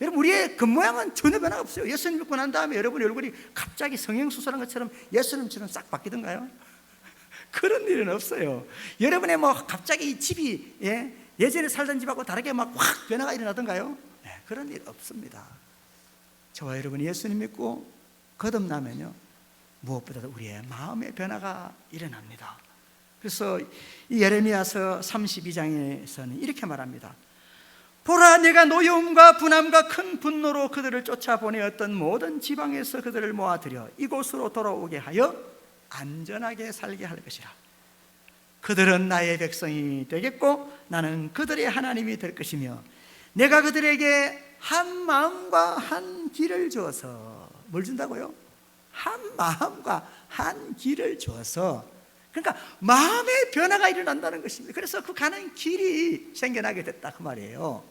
[SPEAKER 1] 여러분, 우리의 겉모양은 전혀 변화가 없어요. 예수님 믿고 난 다음에 여러분의 얼굴이 갑자기 성형수술한 것처럼 예수님처럼 싹 바뀌던가요? 그런 일은 없어요. 여러분의 갑자기 집이 예전에 살던 집하고 다르게 확 변화가 일어나던가요? 그런 일 없습니다. 저와 여러분이 예수님 믿고 거듭나면요, 무엇보다도 우리의 마음의 변화가 일어납니다. 그래서 이 예레미야서 32장에서는 이렇게 말합니다. 보라, 내가 노여움과 분함과 큰 분노로 그들을 쫓아보내었던 모든 지방에서 그들을 모아들여 이곳으로 돌아오게 하여 안전하게 살게 할 것이라. 그들은 나의 백성이 되겠고 나는 그들의 하나님이 될 것이며 내가 그들에게 한 마음과 한 길을 주어서, 뭘 준다고요? 한 마음과 한 길을 주어서, 그러니까 마음의 변화가 일어난다는 것입니다. 그래서 그 가는 길이 생겨나게 됐다, 그 말이에요.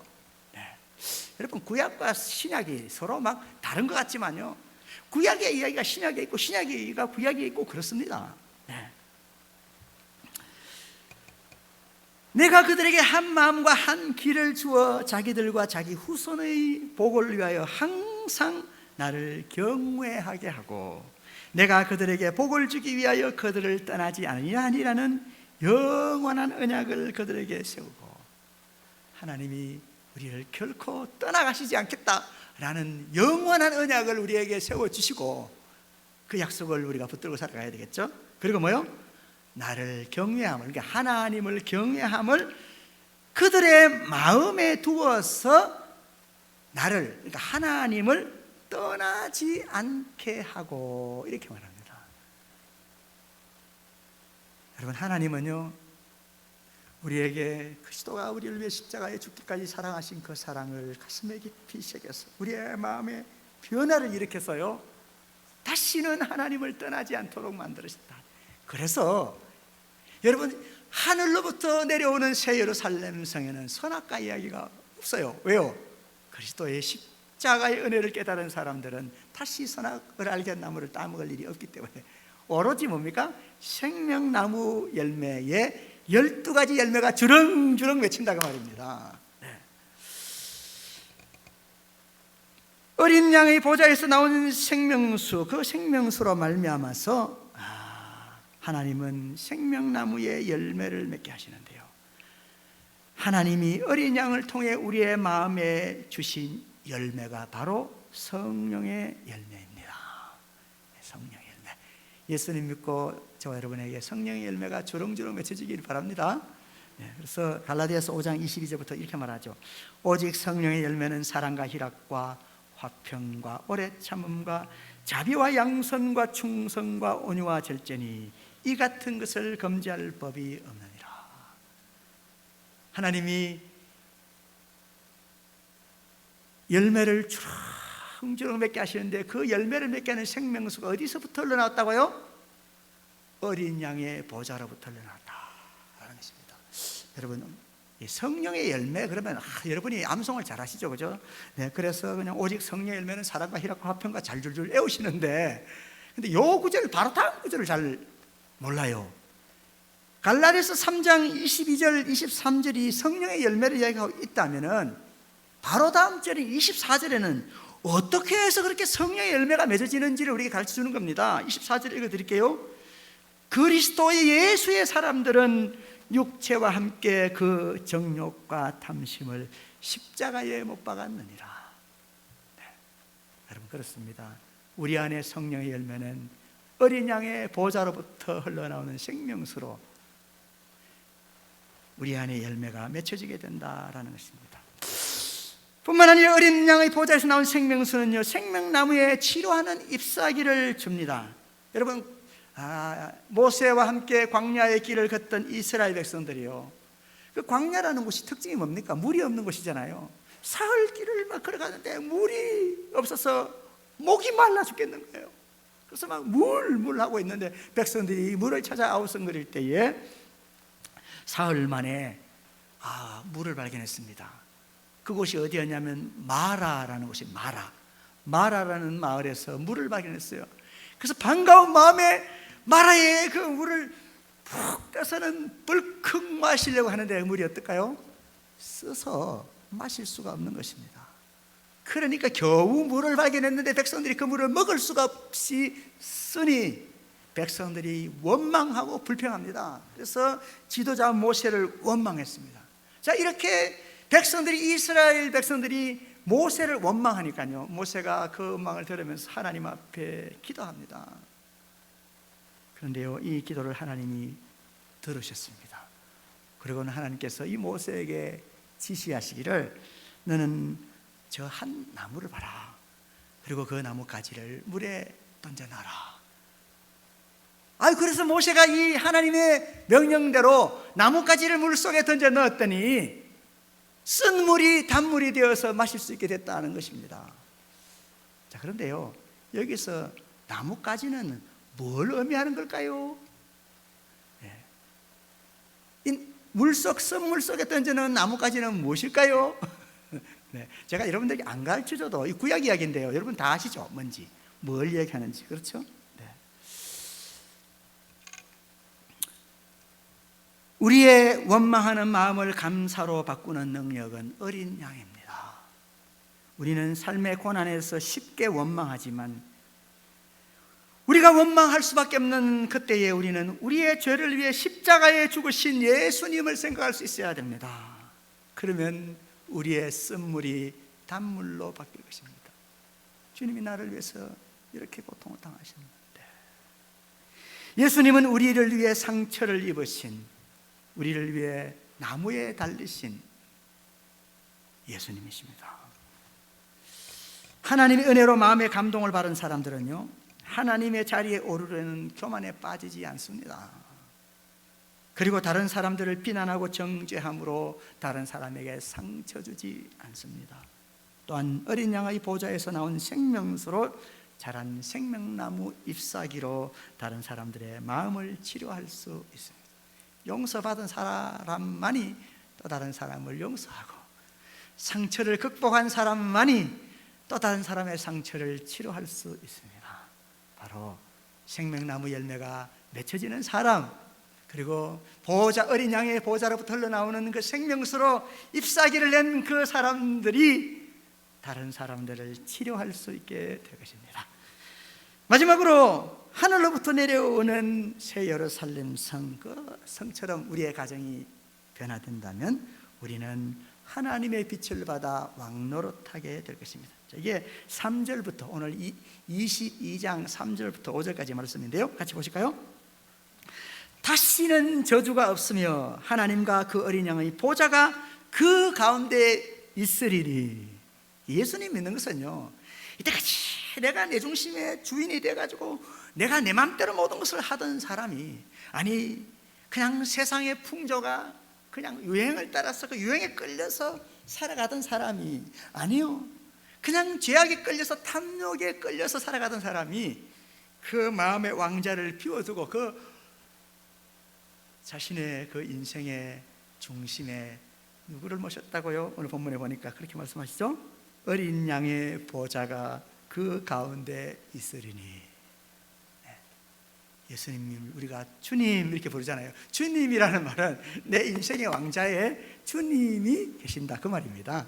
[SPEAKER 1] 여러분, 구약과 신약이 서로 다른 것 같지만요, 구약의 이야기가 신약에 있고 신약의 이야기가 구약에 있고 그렇습니다. 내가 그들에게 한 마음과 한 길을 주어 자기들과 자기 후손의 복을 위하여 항상 나를 경외하게 하고 내가 그들에게 복을 주기 위하여 그들을 떠나지 아니하니라는 영원한 언약을 그들에게 세우고, 하나님이 우리를 결코 떠나가시지 않겠다라는 영원한 언약을 우리에게 세워주시고 그 약속을 우리가 붙들고 살아가야 되겠죠. 그리고 나를 경외함을, 그러니까 하나님을 경외함을 그들의 마음에 두어서 나를, 그러니까 하나님을 떠나지 않게 하고, 이렇게 말합니다. 여러분, 하나님은요, 우리에게 그리스도가 우리를 위해 십자가에 죽기까지 사랑하신 그 사랑을 가슴에 깊이 새겨서 우리의 마음에 변화를 일으켜서요, 다시는 하나님을 떠나지 않도록 만들으셨다. 그래서 여러분, 하늘로부터 내려오는 새 예루살렘 성에는 선악과 이야기가 없어요. 왜요? 그리스도의 십자가의 은혜를 깨달은 사람들은 다시 선악을 알게 한 나무를 따먹을 일이 없기 때문에 오로지 뭡니까? 생명나무 열매에 12가지 열매가 주렁주렁 맺힌다고 말입니다. 어린 양의 보좌에서 나오는 생명수, 그 생명수로 말미암아서 하나님은 생명나무의 열매를 맺게 하시는데요, 하나님이 어린 양을 통해 우리의 마음에 주신 열매가 바로 성령의 열매입니다. 성령의 열매. 예수님 믿고 저와 여러분에게 성령의 열매가 주렁주렁 맺혀지기를 바랍니다. 그래서 갈라디아서 5장 22절부터 이렇게 말하죠. 오직 성령의 열매는 사랑과 희락과 화평과 오래 참음과 자비와 양선과 충성과 온유와 절제니 이 같은 것을 금지할 법이 없느니라. 하나님이 열매를 주렁 흥주를 맺게 하시는데 그 열매를 맺게 하는 생명수가 어디서부터 흘러나왔다고요? 어린 양의 보좌로부터 흘러나왔다라는 것입니다. 여러분, 이 성령의 열매 그러면 여러분이 암송을 잘 하시죠, 그죠? 네, 그래서 그냥 오직 성령의 열매는 사랑과 희락과 화평과 잘 줄줄 외우시는데, 근데 요 구절 바로 다음 구절을 잘 몰라요. 갈라디아서 3장 22절 23절이 성령의 열매를 이야기하고 있다면은 바로 다음 절인 24절에는 어떻게 해서 그렇게 성령의 열매가 맺어지는지를 우리에게 가르쳐 주는 겁니다. 24절 읽어드릴게요. 그리스도의 예수의 사람들은 육체와 함께 그 정욕과 탐심을 십자가에 못 박았느니라. 네, 여러분 그렇습니다. 우리 안에 성령의 열매는 어린 양의 보좌로부터 흘러나오는 생명수로 우리 안에 열매가 맺혀지게 된다라는 것입니다. 뿐만 아니라 어린 양의 보좌에서 나온 생명수는요, 생명나무에 치료하는 잎사귀를 줍니다. 여러분, 모세와 함께 광야의 길을 걷던 이스라엘 백성들이요, 그 광야라는 곳이 특징이 뭡니까? 물이 없는 곳이잖아요. 사흘 길을 막 걸어가는데 물이 없어서 목이 말라 죽겠는 거예요. 그래서 막 물 하고 있는데 백성들이 물을 찾아 아우성거릴 때에 사흘 만에 물을 발견했습니다. 그곳이 어디였냐면 마라라는 곳이 마라라는 마을에서 물을 발견했어요. 그래서 반가운 마음에 마라의 그 물을 푹 떠서는 벌컥 마시려고 하는데 물이 어떨까요? 써서 마실 수가 없는 것입니다. 그러니까 겨우 물을 발견했는데 백성들이 그 물을 먹을 수가 없이 쓰니 백성들이 원망하고 불평합니다. 그래서 지도자 모세를 원망했습니다. 자, 이렇게 이스라엘 백성들이 모세를 원망하니까요, 모세가 그 원망을 들으면서 하나님 앞에 기도합니다. 그런데요, 이 기도를 하나님이 들으셨습니다. 그리고는 하나님께서 이 모세에게 지시하시기를, 너는 저 한 나무를 봐라. 그리고 그 나뭇가지를 물에 던져놔라. 그래서 모세가 이 하나님의 명령대로 나뭇가지를 물 속에 던져 넣었더니 쓴 물이 단물이 되어서 마실 수 있게 됐다는 것입니다. 자, 그런데요, 여기서 나뭇가지는 뭘 의미하는 걸까요? 쓴 물 속에 던져놓은 나뭇가지는 무엇일까요? 네, 제가 여러분들에게 안 가르쳐줘도 이 구약 이야기인데요, 여러분 다 아시죠? 뭔지, 뭘 얘기하는지. 그렇죠? 네. 우리의 원망하는 마음을 감사로 바꾸는 능력은 어린 양입니다. 우리는 삶의 고난에서 쉽게 원망하지만 우리가 원망할 수밖에 없는 그때에 우리는 우리의 죄를 위해 십자가에 죽으신 예수님을 생각할 수 있어야 됩니다. 그러면 우리의 쓴물이 단물로 바뀔 것입니다. 주님이 나를 위해서 이렇게 고통을 당하셨는데, 예수님은 우리를 위해 상처를 입으신, 우리를 위해 나무에 달리신 예수님이십니다. 하나님의 은혜로 마음의 감동을 받은 사람들은요, 하나님의 자리에 오르려는 교만에 빠지지 않습니다. 그리고 다른 사람들을 비난하고 정죄함으로 다른 사람에게 상처 주지 않습니다. 또한 어린 양의 보좌에서 나온 생명수로 자란 생명나무 잎사귀로 다른 사람들의 마음을 치료할 수 있습니다. 용서받은 사람만이 또 다른 사람을 용서하고, 상처를 극복한 사람만이 또 다른 사람의 상처를 치료할 수 있습니다. 바로 생명나무 열매가 맺혀지는 사람, 그리고 어린 양의 보좌로부터 흘러나오는 그 생명수로 잎사귀를 낸 그 사람들이 다른 사람들을 치료할 수 있게 될 것입니다. 마지막으로 하늘로부터 내려오는 새 예루살렘 성, 그 성처럼 우리의 가정이 변화된다면 우리는 하나님의 빛을 받아 왕노릇하게 될 것입니다. 이게 3절부터, 오늘 22장 3절부터 5절까지 말씀인데요, 같이 보실까요? 다시는 저주가 없으며 하나님과 그 어린 양의 보좌가 그 가운데 있으리니. 예수님 믿는 것은요, 이때까지 내가 내 중심의 주인이 돼가지고 내가 내 맘대로 모든 것을 하던 사람이, 아니 그냥 세상의 풍조가 그냥 유행을 따라서 그 유행에 끌려서 살아가던 사람이 아니요, 그냥 죄악에 끌려서 탐욕에 끌려서 살아가던 사람이 그 마음의 왕자를 비워두고 그 자신의 그 인생의 중심에 누구를 모셨다고요? 오늘 본문에 보니까 그렇게 말씀하시죠? 어린 양의 보좌가 그 가운데 있으리니. 예수님, 우리가 주님 이렇게 부르잖아요. 주님이라는 말은 내 인생의 왕자에 주님이 계신다 그 말입니다.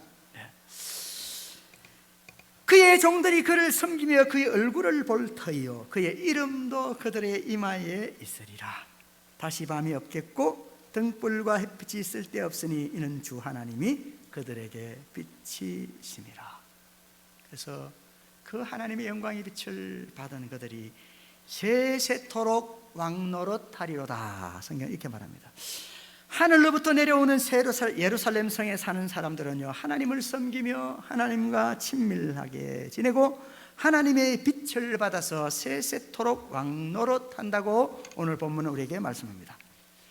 [SPEAKER 1] 그의 종들이 그를 섬기며 그의 얼굴을 볼 터이요 그의 이름도 그들의 이마에 있으리라. 다시 밤이 없겠고 등불과 햇빛이 쓸데없으니 이는 주 하나님이 그들에게 빛이심이라. 그래서 그 하나님의 영광의 빛을 받은 그들이 세세토록 왕노릇하리로다. 성경 이렇게 말합니다. 하늘로부터 내려오는 예루살렘 성에 사는 사람들은요, 하나님을 섬기며 하나님과 친밀하게 지내고 하나님의 빛을 받아서 세세토록 왕노릇한다고 오늘 본문은 우리에게 말씀합니다.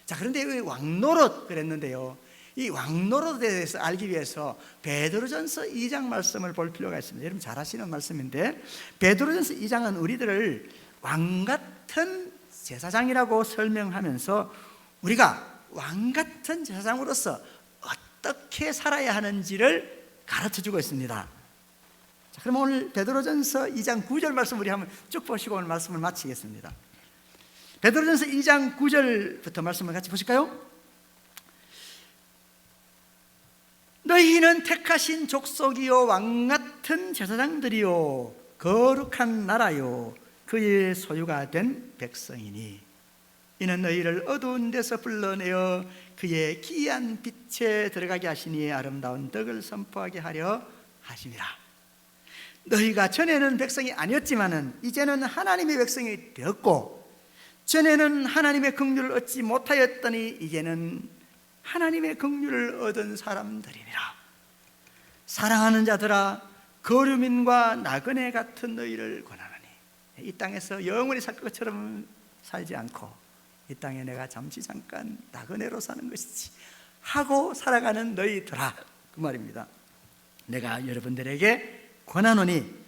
[SPEAKER 1] 자, 그런데 이 왕노릇 그랬는데요, 이 왕노릇에 대해서 알기 위해서 베드로전서 2장 말씀을 볼 필요가 있습니다. 여러분 잘 아시는 말씀인데, 베드로전서 2장은 우리들을 왕같은 제사장이라고 설명하면서 우리가 왕같은 제사장으로서 어떻게 살아야 하는지를 가르쳐주고 있습니다. 자, 그럼 오늘 베드로전서 2장 9절 말씀 우리 한번 쭉 보시고 오늘 말씀을 마치겠습니다. 베드로전서 2장 9절부터 말씀을 같이 보실까요? 너희는 택하신 족속이요 왕같은 제사장들이요 거룩한 나라요 그의 소유가 된 백성이니 이는 너희를 어두운 데서 불러내어 그의 기이한 빛에 들어가게 하시니 아름다운 덕을 선포하게 하려 하심이라. 너희가 전에는 백성이 아니었지만은 이제는 하나님의 백성이 되었고, 전에는 하나님의 긍휼을 얻지 못하였더니 이제는 하나님의 긍휼을 얻은 사람들이니라. 사랑하는 자들아, 거류민과 나그네 같은 너희를 권하노니 이 땅에서 영원히 살 것처럼 살지 않고 이 땅에 내가 잠시 잠깐 나그네로 사는 것이지 하고 살아가는 너희들아, 그 말입니다. 내가 여러분들에게 권하노니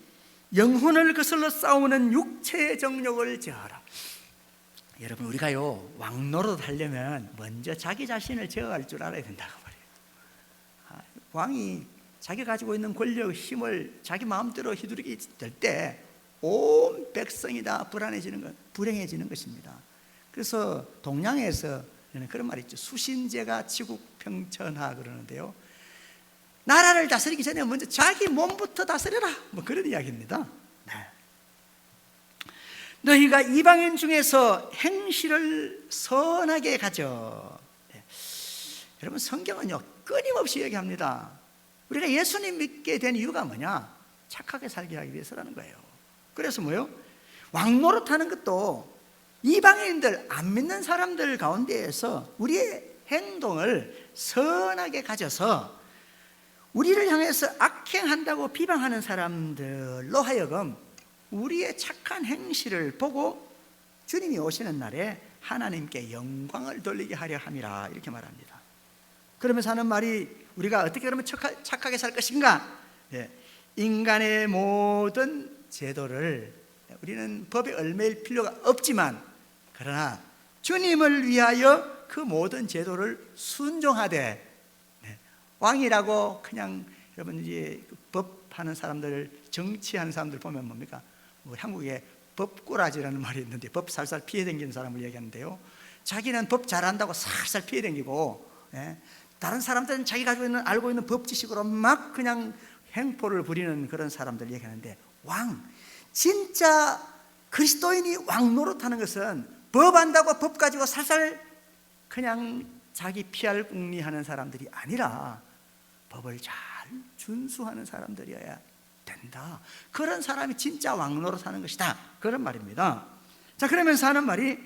[SPEAKER 1] 영혼을 거슬러 싸우는 육체의 정욕을 제어하라. 여러분, 우리가요 왕노릇 하려면 먼저 자기 자신을 제어할 줄 알아야 된다고 말이에요. 왕이 자기 가지고 있는 권력, 힘을 자기 마음대로 휘두르게 될 때 온 백성이 다 불행해지는 것입니다. 그래서 동양에서 그런 말이 있죠. 수신제가 지국평천하 그러는데요, 나라를 다스리기 전에 먼저 자기 몸부터 다스려라, 뭐 그런 이야기입니다. 네. 너희가 이방인 중에서 행실을 선하게 가져. 네. 여러분, 성경은요 끊임없이 얘기합니다. 우리가 예수님 믿게 된 이유가 뭐냐? 착하게 살게 하기 위해서라는 거예요. 그래서 뭐요? 왕노릇하는 것도 이방인들, 안 믿는 사람들 가운데에서 우리의 행동을 선하게 가져서 우리를 향해서 악행한다고 비방하는 사람들로 하여금 우리의 착한 행실을 보고 주님이 오시는 날에 하나님께 영광을 돌리게 하려 함이라, 이렇게 말합니다. 그러면서 하는 말이, 우리가 어떻게 그러면 착하게 살 것인가? 네. 인간의 모든 제도를, 우리는 법에 얽매일 필요가 없지만 그러나 주님을 위하여 그 모든 제도를 순종하되, 네. 왕이라고 그냥 여러분 이제 법하는 사람들, 정치하는 사람들 보면 뭡니까? 우리 한국에 법꾸라지라는 말이 있는데 법 살살 피해 다니는 사람을 얘기하는데요, 자기는 법 잘한다고 살살 피해 다니고, 예? 다른 사람들은 자기 가지고 있는, 알고 있는 법 지식으로 막 그냥 행포를 부리는 그런 사람들 얘기하는데, 왕, 진짜 그리스도인이 왕 노릇하는 것은 법 안다고 법 가지고 살살 그냥 자기 피할 궁리하는 사람들이 아니라 법을 잘 준수하는 사람들이어야 된다. 그런 사람이 진짜 왕 노릇하는 것이다, 그런 말입니다. 자, 그러면서 하는 말이,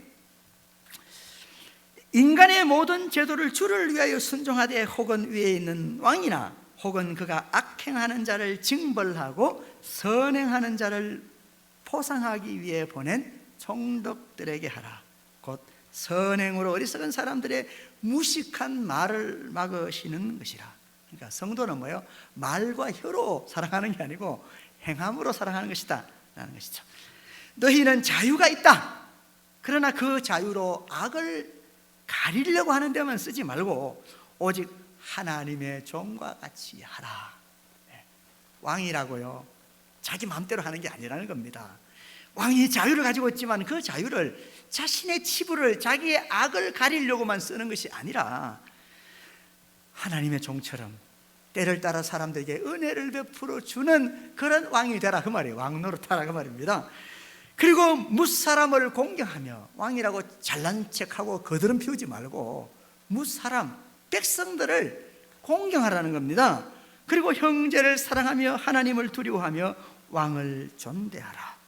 [SPEAKER 1] 인간의 모든 제도를 주를 위하여 순종하되 혹은 위에 있는 왕이나 혹은 그가 악행하는 자를 징벌하고 선행하는 자를 포상하기 위해 보낸 총독들에게 하라. 곧 선행으로 어리석은 사람들의 무식한 말을 막으시는 것이라. 그러니까 성도는 뭐예요? 말과 혀로 사랑하는 게 아니고 행함으로 사랑하는 것이다 라는 것이죠. 너희는 자유가 있다. 그러나 그 자유로 악을 가리려고 하는 데만 쓰지 말고 오직 하나님의 종과 같이 하라. 왕이라고요, 자기 마음대로 하는 게 아니라는 겁니다. 왕이 자유를 가지고 있지만 그 자유를 자신의 치부를, 자기의 악을 가리려고만 쓰는 것이 아니라 하나님의 종처럼 때를 따라 사람들에게 은혜를 베풀어 주는 그런 왕이 되라, 그 말이에요. 왕 노릇하라, 그 말입니다. 그리고 무사람을 공경하며, 왕이라고 잘난 척하고 거드름 피우지 말고 무사람, 백성들을 공경하라는 겁니다. 그리고 형제를 사랑하며 하나님을 두려워하며 왕을 존대하라.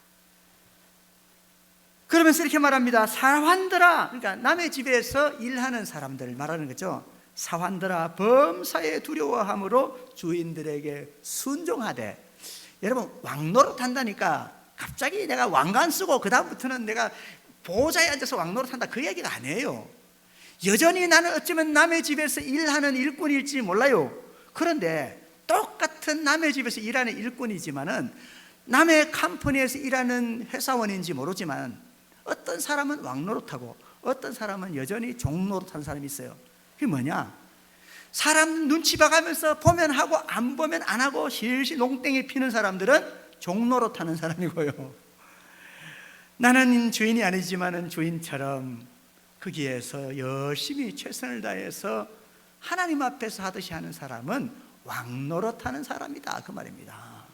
[SPEAKER 1] 그러면서 이렇게 말합니다. 사환들아, 그러니까 남의 집에서 일하는 사람들 말하는 거죠. 사환들아, 범사에 두려워함으로 주인들에게 순종하되. 여러분, 왕노릇 한다니까 갑자기 내가 왕관 쓰고 그 다음부터는 내가 보호자에 앉아서 왕노릇 한다, 그 얘기가 아니에요. 여전히 나는 어쩌면 남의 집에서 일하는 일꾼일지 몰라요. 그런데 똑같은 남의 집에서 일하는 일꾼이지만은 남의 컴퍼니에서 일하는 회사원인지 모르지만 어떤 사람은 왕노릇하고 어떤 사람은 여전히 종노릇하는 사람이 있어요. 그게 뭐냐? 사람 눈치 봐가면서 보면 하고 안 보면 안 하고 실실 농땡이 피는 사람들은 종노릇하는 사람이고요, 나는 주인이 아니지만은 주인처럼 거기에서 열심히 최선을 다해서 하나님 앞에서 하듯이 하는 사람은 왕노릇하는 사람이다, 그 말입니다.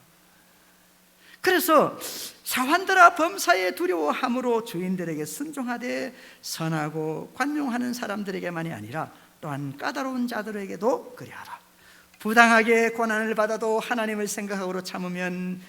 [SPEAKER 1] 그래서 사환들아, 범사에 두려워함으로 주인들에게 순종하되 선하고 관용하는 사람들에게만이 아니라 또한 까다로운 자들에게도 그리하라. 부당하게 고난을 받아도 하나님을 생각함으로 참으면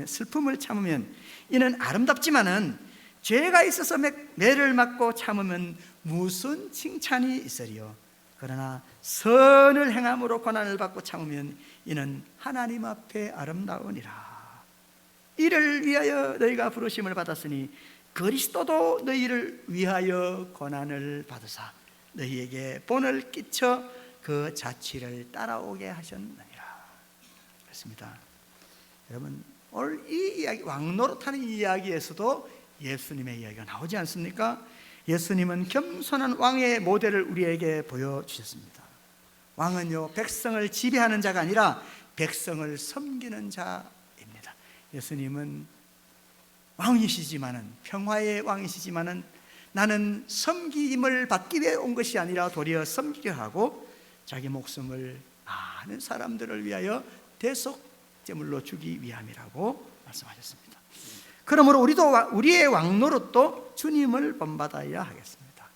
[SPEAKER 1] 슬픔을 참으면 이는 아름답지만은 죄가 있어서 매를 맞고 참으면 무슨 칭찬이 있으리요. 그러나 선을 행함으로 고난을 받고 참으면 이는 하나님 앞에 아름다우니라. 이를 위하여 너희가 부르심을 받았으니 그리스도도 너희를 위하여 고난을 받으사 너희에게 본을 끼쳐 그 자취를 따라오게 하셨느니라. 그렇습니다. 여러분, 오늘 이 이야기, 왕노릇하는 이야기에서도 예수님의 이야기가 나오지 않습니까? 예수님은 겸손한 왕의 모델을 우리에게 보여주셨습니다. 왕은요, 백성을 지배하는 자가 아니라 백성을 섬기는 자입니다. 예수님은 왕이시지만은, 평화의 왕이시지만은 나는 섬김을 받기 위해 온 것이 아니라 도리어 섬기려 하고 자기 목숨을 많은 사람들을 위하여 대속제물로 주기 위함이라고 말씀하셨습니다. 그러므로 우리도 우리의 왕노릇도 주님을 본받아야 하겠습니다.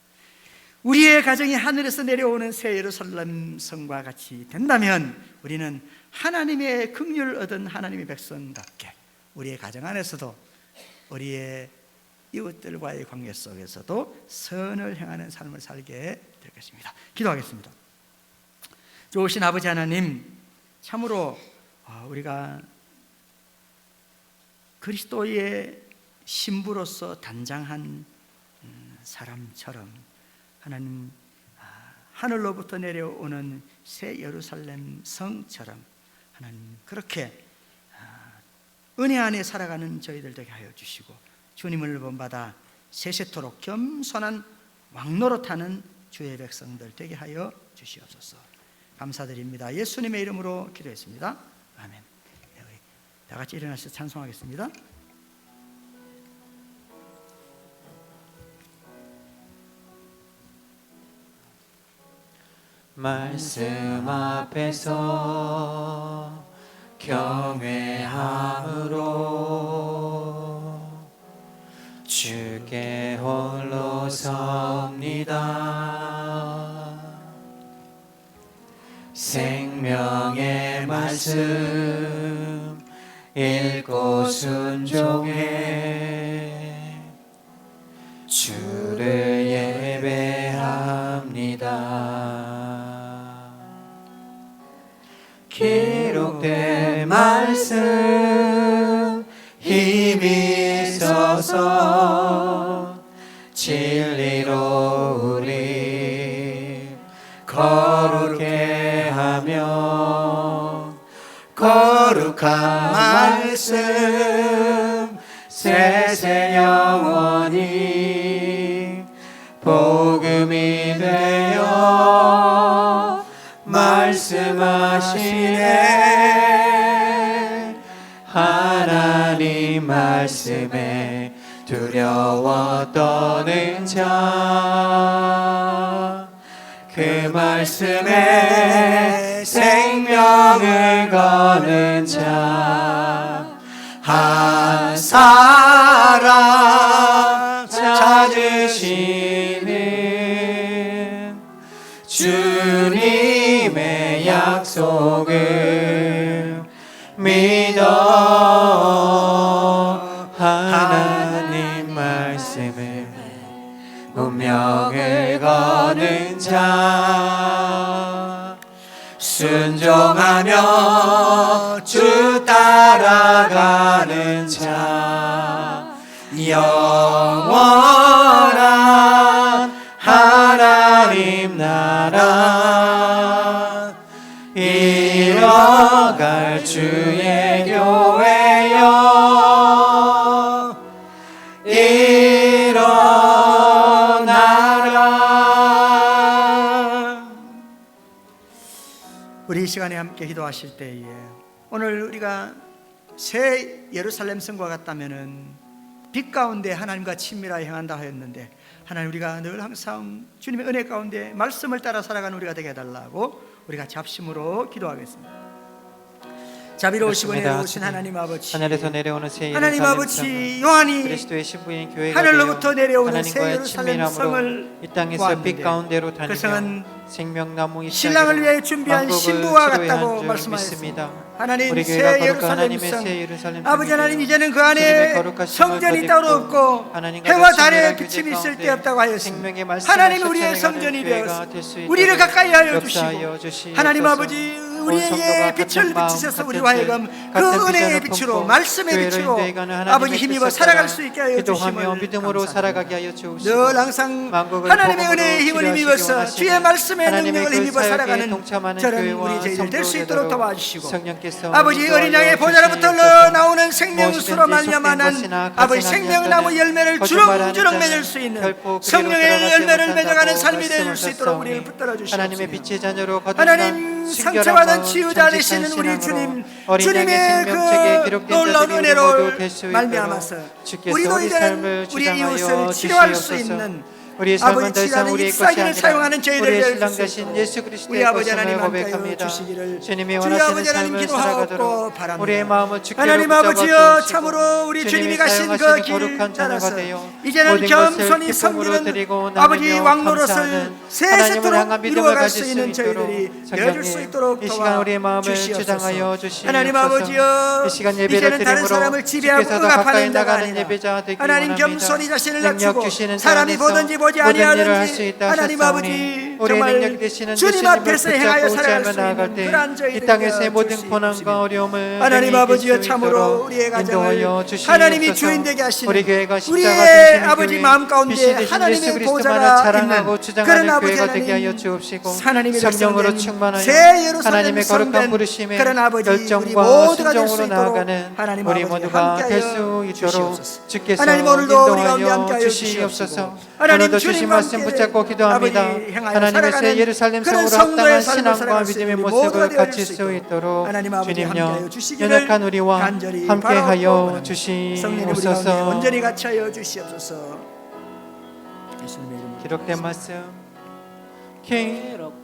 [SPEAKER 1] 우리의 가정이 하늘에서 내려오는 새 예루살렘 성과 같이 된다면 우리는 하나님의 긍휼을 얻은 하나님의 백성답게 우리의 가정 안에서도 우리의 이웃들과의 관계 속에서도 선을 행하는 삶을 살게 될 것입니다. 기도하겠습니다. 좋으신 아버지 하나님, 참으로 우리가 그리스도의 신부로서 단장한 사람처럼 하나님, 하늘로부터 내려오는 새 예루살렘 성처럼 하나님, 그렇게 은혜 안에 살아가는 저희들 되게 하여 주시고 주님을 본받아 세세토록 겸손한 왕노릇하는 주의 백성들 되게 하여 주시옵소서. 감사드립니다. 예수님의 이름으로 기도했습니다. 아멘. 네, 우리 다 같이 일어나서 찬송하겠습니다.
[SPEAKER 3] 말씀 앞에서 경외함으로 주께 홀로 섭니다. 생명의 말씀 읽고 순종해 주를 예배합니다. 기록된 말씀 힘이 있어서 진리로 우리 거룩해 합니다. 하며 거룩한 말씀 세세 영원히 복음이 되어 말씀하시네. 하나님 말씀에 두려워 떠는 자, 그 말씀에 생명을 거는 자, 한 사람 찾으시는 주님의 약속을 믿어 하나님 말씀에 운명을 거는 자, 순종하며 주 따라가는 자, 영원한 하나님 나라 이뤄갈 주의 교회여 일어나라.
[SPEAKER 1] 우리 이 시간에 함께 기도하실 때에 오늘 우리가 새 예루살렘 성과 같다면은 빛 가운데 하나님과 친밀하게 행한다 하였는데, 하나님 우리가 늘 항상 주님의 은혜 가운데 말씀을 따라 살아가는 우리가 되게 해달라고 우리가 잡심으로 기도하겠습니다. 자비로우시고
[SPEAKER 3] 그렇습니다.
[SPEAKER 1] 내려오신 하나님 아버지,
[SPEAKER 3] 하늘에서 내려오는 새
[SPEAKER 1] 하나님
[SPEAKER 3] 예루살렘
[SPEAKER 1] 아버지,
[SPEAKER 3] 성은
[SPEAKER 1] 요한이
[SPEAKER 3] 그리스도의 신부인 교회가
[SPEAKER 1] 하늘로부터
[SPEAKER 3] 되어
[SPEAKER 1] 내려오는 새
[SPEAKER 3] 하나님과의
[SPEAKER 1] 예루살렘
[SPEAKER 3] 친밀함으로
[SPEAKER 1] 성을
[SPEAKER 3] 이 땅에서
[SPEAKER 1] 보았는데
[SPEAKER 3] 빛 가운데로
[SPEAKER 1] 그
[SPEAKER 3] 다니며
[SPEAKER 1] 성은
[SPEAKER 3] 생명나무
[SPEAKER 1] 신랑을 위해 준비한 신부와 같다고
[SPEAKER 3] 줄
[SPEAKER 1] 말씀하였습니다.
[SPEAKER 3] 믿습니다.
[SPEAKER 1] 하나님
[SPEAKER 3] 우리
[SPEAKER 1] 새
[SPEAKER 3] 교회가 거룩한
[SPEAKER 1] 예루살렘
[SPEAKER 3] 하나님의
[SPEAKER 1] 성,
[SPEAKER 3] 새 예루살렘
[SPEAKER 1] 아버지
[SPEAKER 3] 성이
[SPEAKER 1] 하나님
[SPEAKER 3] 되어
[SPEAKER 1] 이제는 그
[SPEAKER 3] 주님의
[SPEAKER 1] 안에
[SPEAKER 3] 거룩하심을
[SPEAKER 1] 성전이
[SPEAKER 3] 덧입고
[SPEAKER 1] 따로 없고
[SPEAKER 3] 하나님과
[SPEAKER 1] 해와
[SPEAKER 3] 더
[SPEAKER 1] 달의
[SPEAKER 3] 친밀한
[SPEAKER 1] 비침이
[SPEAKER 3] 교제
[SPEAKER 1] 있을
[SPEAKER 3] 가운데
[SPEAKER 1] 때 없다고 하였습니다.
[SPEAKER 3] 생명의 말씀을
[SPEAKER 1] 하나님 우리의
[SPEAKER 3] 실천해가는
[SPEAKER 1] 성전이
[SPEAKER 3] 교회가
[SPEAKER 1] 되어서
[SPEAKER 3] 될수 있도록
[SPEAKER 1] 우리를 가까이 하여
[SPEAKER 3] 역사하여
[SPEAKER 1] 주시고,
[SPEAKER 3] 주시옵소서.
[SPEAKER 1] 하나님 아버지
[SPEAKER 3] 온
[SPEAKER 1] 우리에게
[SPEAKER 3] 성도가
[SPEAKER 1] 빛을
[SPEAKER 3] 같은 마음,
[SPEAKER 1] 비치셔서 우리
[SPEAKER 3] 같은
[SPEAKER 1] 하여금
[SPEAKER 3] 뜻,
[SPEAKER 1] 그
[SPEAKER 3] 같은
[SPEAKER 1] 은혜의
[SPEAKER 3] 비전을
[SPEAKER 1] 빛으로
[SPEAKER 3] 품고
[SPEAKER 1] 말씀의
[SPEAKER 3] 교회로
[SPEAKER 1] 빛으로
[SPEAKER 3] 인도해가는 하나님의
[SPEAKER 1] 아버지 힘입어
[SPEAKER 3] 뜻을
[SPEAKER 1] 살아갈
[SPEAKER 3] 따라
[SPEAKER 1] 수 있게 하여
[SPEAKER 3] 기도하며
[SPEAKER 1] 주심을
[SPEAKER 3] 믿음으로
[SPEAKER 1] 감사합니다.
[SPEAKER 3] 살아가게 하여 주옵시고
[SPEAKER 1] 늘 항상
[SPEAKER 3] 만국을
[SPEAKER 1] 하나님의
[SPEAKER 3] 복음으로
[SPEAKER 1] 은혜의 힘을
[SPEAKER 3] 치료하시기
[SPEAKER 1] 힘입어서
[SPEAKER 3] 원하시는
[SPEAKER 1] 주의 말씀의
[SPEAKER 3] 하나님의
[SPEAKER 1] 능력을
[SPEAKER 3] 그
[SPEAKER 1] 힘입어
[SPEAKER 3] 사역에
[SPEAKER 1] 살아가는
[SPEAKER 3] 동참하는
[SPEAKER 1] 저는
[SPEAKER 3] 교회와
[SPEAKER 1] 우리 저희들 될 수
[SPEAKER 3] 성도
[SPEAKER 1] 있도록
[SPEAKER 3] 되도록
[SPEAKER 1] 도와주시고,
[SPEAKER 3] 성령께서
[SPEAKER 1] 아버지
[SPEAKER 3] 인도하여
[SPEAKER 1] 어린 양의 보좌로부터
[SPEAKER 3] 주시옵소서.
[SPEAKER 1] 나오는 생명수로
[SPEAKER 3] 무엇이든지
[SPEAKER 1] 말미암아 난
[SPEAKER 3] 속된 것이나
[SPEAKER 1] 아버지
[SPEAKER 3] 가증한
[SPEAKER 1] 생명나무
[SPEAKER 3] 자는
[SPEAKER 1] 열매를
[SPEAKER 3] 거짓말하는
[SPEAKER 1] 주렁주렁
[SPEAKER 3] 자는
[SPEAKER 1] 맺을 수 있는
[SPEAKER 3] 결코 그리로
[SPEAKER 1] 성령의
[SPEAKER 3] 들어가지
[SPEAKER 1] 열매를
[SPEAKER 3] 못한다고
[SPEAKER 1] 맺어가는 삶이 될 수
[SPEAKER 3] 말씀하셨사오니
[SPEAKER 1] 있도록 우리를 붙들어 주시옵소서.
[SPEAKER 3] 하나님의 빛의 자녀로
[SPEAKER 1] 하나님 상처받은 치유자 되시는 우리 주님, 주님의 그 놀라운 은혜로 말미암아서 우리도 이제는 우리의 이웃을 치료할 수 있는
[SPEAKER 3] 우리의 삶은
[SPEAKER 1] 아버지
[SPEAKER 3] 더 이상
[SPEAKER 1] 치료하는
[SPEAKER 3] 우리의 것이
[SPEAKER 1] ip사기를
[SPEAKER 3] 아니라
[SPEAKER 1] 사용하는 저희들
[SPEAKER 3] 우리의
[SPEAKER 1] 될
[SPEAKER 3] 신랑
[SPEAKER 1] 수
[SPEAKER 3] 되신
[SPEAKER 1] 있도록
[SPEAKER 3] 예수
[SPEAKER 1] 우리
[SPEAKER 3] 그리스도의
[SPEAKER 1] 아버지
[SPEAKER 3] 것임을
[SPEAKER 1] 하나님 함께하여
[SPEAKER 3] 고백합니다.
[SPEAKER 1] 주시기를
[SPEAKER 3] 주님이
[SPEAKER 1] 주의
[SPEAKER 3] 원하시는
[SPEAKER 1] 아버지 하나님
[SPEAKER 3] 삶을
[SPEAKER 1] 기도하옵고
[SPEAKER 3] 살아가도록
[SPEAKER 1] 바랍니다.
[SPEAKER 3] 우리의 마음을 주께로
[SPEAKER 1] 하나님 아버지여,
[SPEAKER 3] 붙잡아
[SPEAKER 1] 참으로 우리 주님이 가신 그
[SPEAKER 3] 사용하시는
[SPEAKER 1] 길
[SPEAKER 3] 거룩한 자녀가
[SPEAKER 1] 따라서
[SPEAKER 3] 되어
[SPEAKER 1] 이제는
[SPEAKER 3] 모든 것을
[SPEAKER 1] 겸손히
[SPEAKER 3] 기쁨으로
[SPEAKER 1] 섬기는
[SPEAKER 3] 드리고
[SPEAKER 1] 아버지
[SPEAKER 3] 나누며
[SPEAKER 1] 왕노릇을
[SPEAKER 3] 감사하는
[SPEAKER 1] 세세토록
[SPEAKER 3] 하나님을 향한 믿음을
[SPEAKER 1] 이루어갈
[SPEAKER 3] 가질
[SPEAKER 1] 수
[SPEAKER 3] 수
[SPEAKER 1] 있는
[SPEAKER 3] 있도록
[SPEAKER 1] 저희들이
[SPEAKER 3] 성령님,
[SPEAKER 1] 되어줄 수 있도록
[SPEAKER 3] 이 시간 우리의 마음을
[SPEAKER 1] 도와주시옵소서.
[SPEAKER 3] 주장하여 주시옵소서.
[SPEAKER 1] 하나님 아버지여,
[SPEAKER 3] 이 시간 예배를
[SPEAKER 1] 이제는 다른
[SPEAKER 3] 드림으로
[SPEAKER 1] 사람을 지배하고
[SPEAKER 3] 주께서 더 가까이
[SPEAKER 1] 억압하는 자가
[SPEAKER 3] 나가는
[SPEAKER 1] 아니라
[SPEAKER 3] 예배자 되기
[SPEAKER 1] 하나님
[SPEAKER 3] 원합니다.
[SPEAKER 1] 겸손히 자신을
[SPEAKER 3] 능력
[SPEAKER 1] 낮추고
[SPEAKER 3] 주시는 자
[SPEAKER 1] 사람이
[SPEAKER 3] 안에서
[SPEAKER 1] 보든지 보지
[SPEAKER 3] 모든 일을 할 수
[SPEAKER 1] 아니하든지
[SPEAKER 3] 있다
[SPEAKER 1] 하나님
[SPEAKER 3] 하셨사오니
[SPEAKER 1] 아버지
[SPEAKER 3] 우리의
[SPEAKER 1] 정말
[SPEAKER 3] 능력이 되시는
[SPEAKER 1] 주님
[SPEAKER 3] 예수님을
[SPEAKER 1] 앞에서 행하여
[SPEAKER 3] 붙잡고
[SPEAKER 1] 살아갈
[SPEAKER 3] 의지하며
[SPEAKER 1] 수
[SPEAKER 3] 나아갈
[SPEAKER 1] 있는
[SPEAKER 3] 때
[SPEAKER 1] 그러한
[SPEAKER 3] 이
[SPEAKER 1] 저희들이
[SPEAKER 3] 땅에서의 모든
[SPEAKER 1] 되어주시옵소서.
[SPEAKER 3] 고난과 어려움을
[SPEAKER 1] 하나님
[SPEAKER 3] 능히
[SPEAKER 1] 아버지여,
[SPEAKER 3] 이길 수
[SPEAKER 1] 참으로
[SPEAKER 3] 있도록
[SPEAKER 1] 우리의
[SPEAKER 3] 인도하여
[SPEAKER 1] 가정을
[SPEAKER 3] 주시옵소서.
[SPEAKER 1] 하나님이 주인 되게 하시는
[SPEAKER 3] 우리 교회가 십자가
[SPEAKER 1] 우리의
[SPEAKER 3] 중심의
[SPEAKER 1] 아버지
[SPEAKER 3] 교회,
[SPEAKER 1] 마음 가운데
[SPEAKER 3] 빛이 되신
[SPEAKER 1] 하나님의
[SPEAKER 3] 예수 그리스도만을
[SPEAKER 1] 보좌가
[SPEAKER 3] 자랑하고
[SPEAKER 1] 있는
[SPEAKER 3] 주장하는
[SPEAKER 1] 그런 아버지
[SPEAKER 3] 교회가 되게 하여
[SPEAKER 1] 하나님,
[SPEAKER 3] 주옵시고
[SPEAKER 1] 하나님의
[SPEAKER 3] 성령으로
[SPEAKER 1] 백성된
[SPEAKER 3] 충만하여
[SPEAKER 1] 새 예루살렘
[SPEAKER 3] 하나님의 거룩한
[SPEAKER 1] 성된
[SPEAKER 3] 부르심에
[SPEAKER 1] 그런 아버지 우리
[SPEAKER 3] 열정과
[SPEAKER 1] 모두가 될 수
[SPEAKER 3] 순종으로
[SPEAKER 1] 있도록
[SPEAKER 3] 나아가는
[SPEAKER 1] 하나님
[SPEAKER 3] 우리
[SPEAKER 1] 아버지
[SPEAKER 3] 모두가 될 수
[SPEAKER 1] 함께하여
[SPEAKER 3] 있도록
[SPEAKER 1] 주시옵소서.
[SPEAKER 3] 주께서
[SPEAKER 1] 하나님 오늘도 우리 가운데
[SPEAKER 3] 인도하여
[SPEAKER 1] 함께하여
[SPEAKER 3] 주시옵소서.
[SPEAKER 1] 하나님
[SPEAKER 3] 오늘도 주신
[SPEAKER 1] 주님과
[SPEAKER 3] 말씀
[SPEAKER 1] 함께
[SPEAKER 3] 붙잡고 기도합니다.
[SPEAKER 1] 아버지 행하여
[SPEAKER 3] 하나님의 새
[SPEAKER 1] 살아가는
[SPEAKER 3] 예루살렘
[SPEAKER 1] 그런
[SPEAKER 3] 성으로
[SPEAKER 1] 성도의
[SPEAKER 3] 합당한
[SPEAKER 1] 삶을
[SPEAKER 3] 신앙과
[SPEAKER 1] 살아갈 수
[SPEAKER 3] 믿음의
[SPEAKER 1] 있는 모두가
[SPEAKER 3] 모습을
[SPEAKER 1] 되어질
[SPEAKER 3] 갖출
[SPEAKER 1] 수
[SPEAKER 3] 수 있도록
[SPEAKER 1] 하나님 아버지 함께하여
[SPEAKER 3] 주님여
[SPEAKER 1] 주시기를
[SPEAKER 3] 연약한 우리와
[SPEAKER 1] 간절히
[SPEAKER 3] 함께하여
[SPEAKER 1] 바라옵고 성령님 우리 가운데
[SPEAKER 3] 주시옵소서.
[SPEAKER 1] 온전히 같이하여 주시옵소서. 예수님의 이름으로
[SPEAKER 3] 기록된 말씀 기록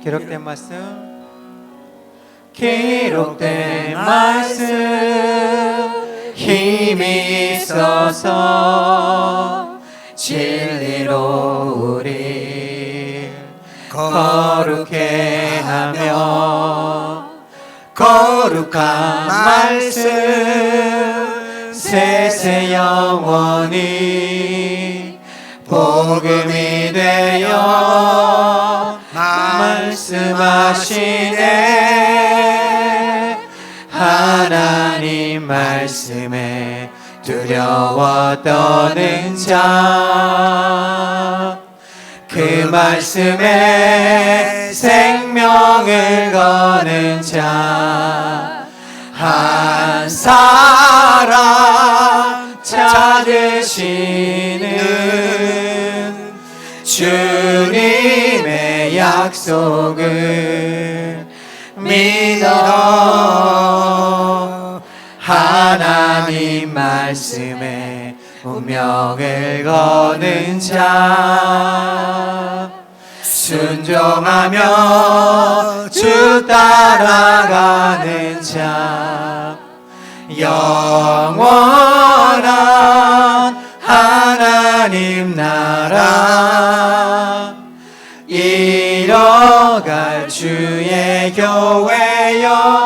[SPEAKER 3] 기록된 말씀 기록된 말씀 힘이 있어서 진리로 우리 거룩해 하며 거룩한 말씀 세세 영원히 복음이 되어 말씀하시네. 하나님 말씀에 두려워 떠는 자, 그 말씀에 생명을 거는 자, 한 사람 찾으시는 주님의 약속을 믿어 하나님 말씀에 운명을 거는 자, 순종하며 주 따라가는 자, 영원한 하나님 나라 이뤄갈 주의 교회여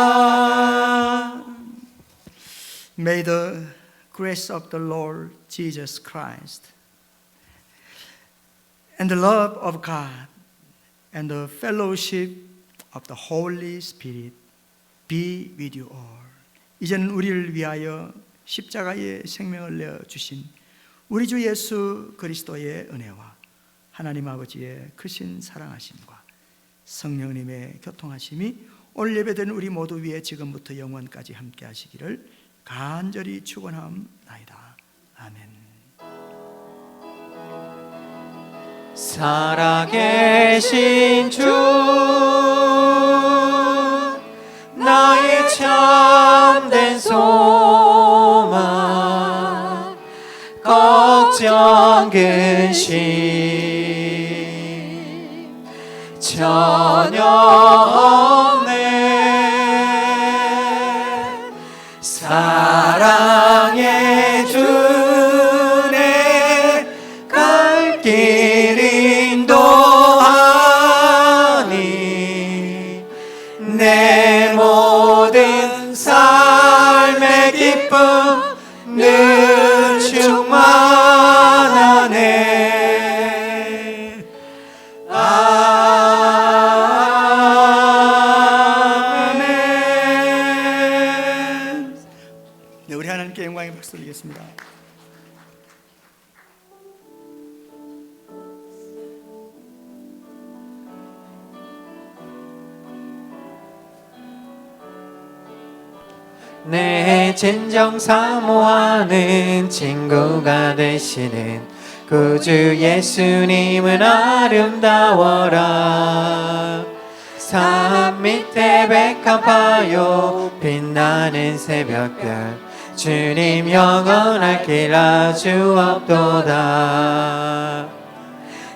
[SPEAKER 3] 일어나라.
[SPEAKER 1] May the grace of the Lord Jesus Christ and the love of God and the fellowship of the Holy Spirit be with you all. 이제는 우리를 위하여 십자가의 생명을 내어 주신 우리 주 예수 그리스도의 은혜와 하나님 아버지의 크신 사랑하심과 성령님의 교통하심이 오늘 예배된 우리 모두 위에 지금부터 영원까지 함께 하시기를 간절히 축원하옵나이다. 아멘.
[SPEAKER 3] 살아계신 주 나의 참된 소망 걱정 근심 전혀 없네. 사랑의 주내 갈 길 인도하니 내 모든 삶의 기쁨 늘 충만하네. 아멘.
[SPEAKER 1] 네, 우리 하나님께 영광의 박수 드리겠습니다.
[SPEAKER 3] 내 진정 사모하는 친구가 되시는 구주 예수님은 아름다워라. 산 밑에 백합하여 빛나는 새벽별 주님 영원할 길 아주 없도다.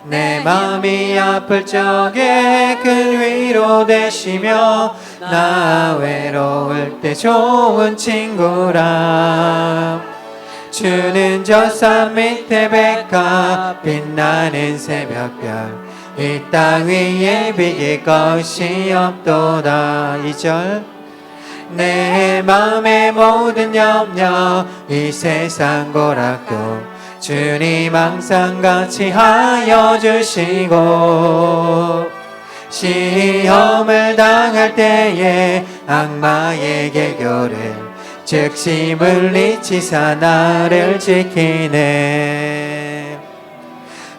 [SPEAKER 3] 내 맘이 아플 적에 큰 위로 되시며 나 외로울 때 좋은 친구라. 주는 저 산 밑에 백합 빛나는 새벽별 이 땅 위에 비길 것이 없도다. 2절 내 맘의 모든 염려 이 세상 고락도 주님 항상 같이 하여 주시고 시험을 당할 때에 악마의 개교를 즉시 물리치사 나를 지키네.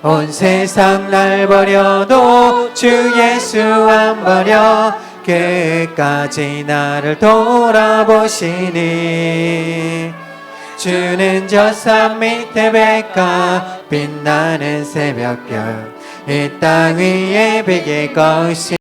[SPEAKER 3] 온 세상 날 버려도 주 예수 안 버려 끝까지 나를 돌아보시니. 주는 저 산 밑에 백합 빛나는 새벽별 이 땅 위에 비길 것이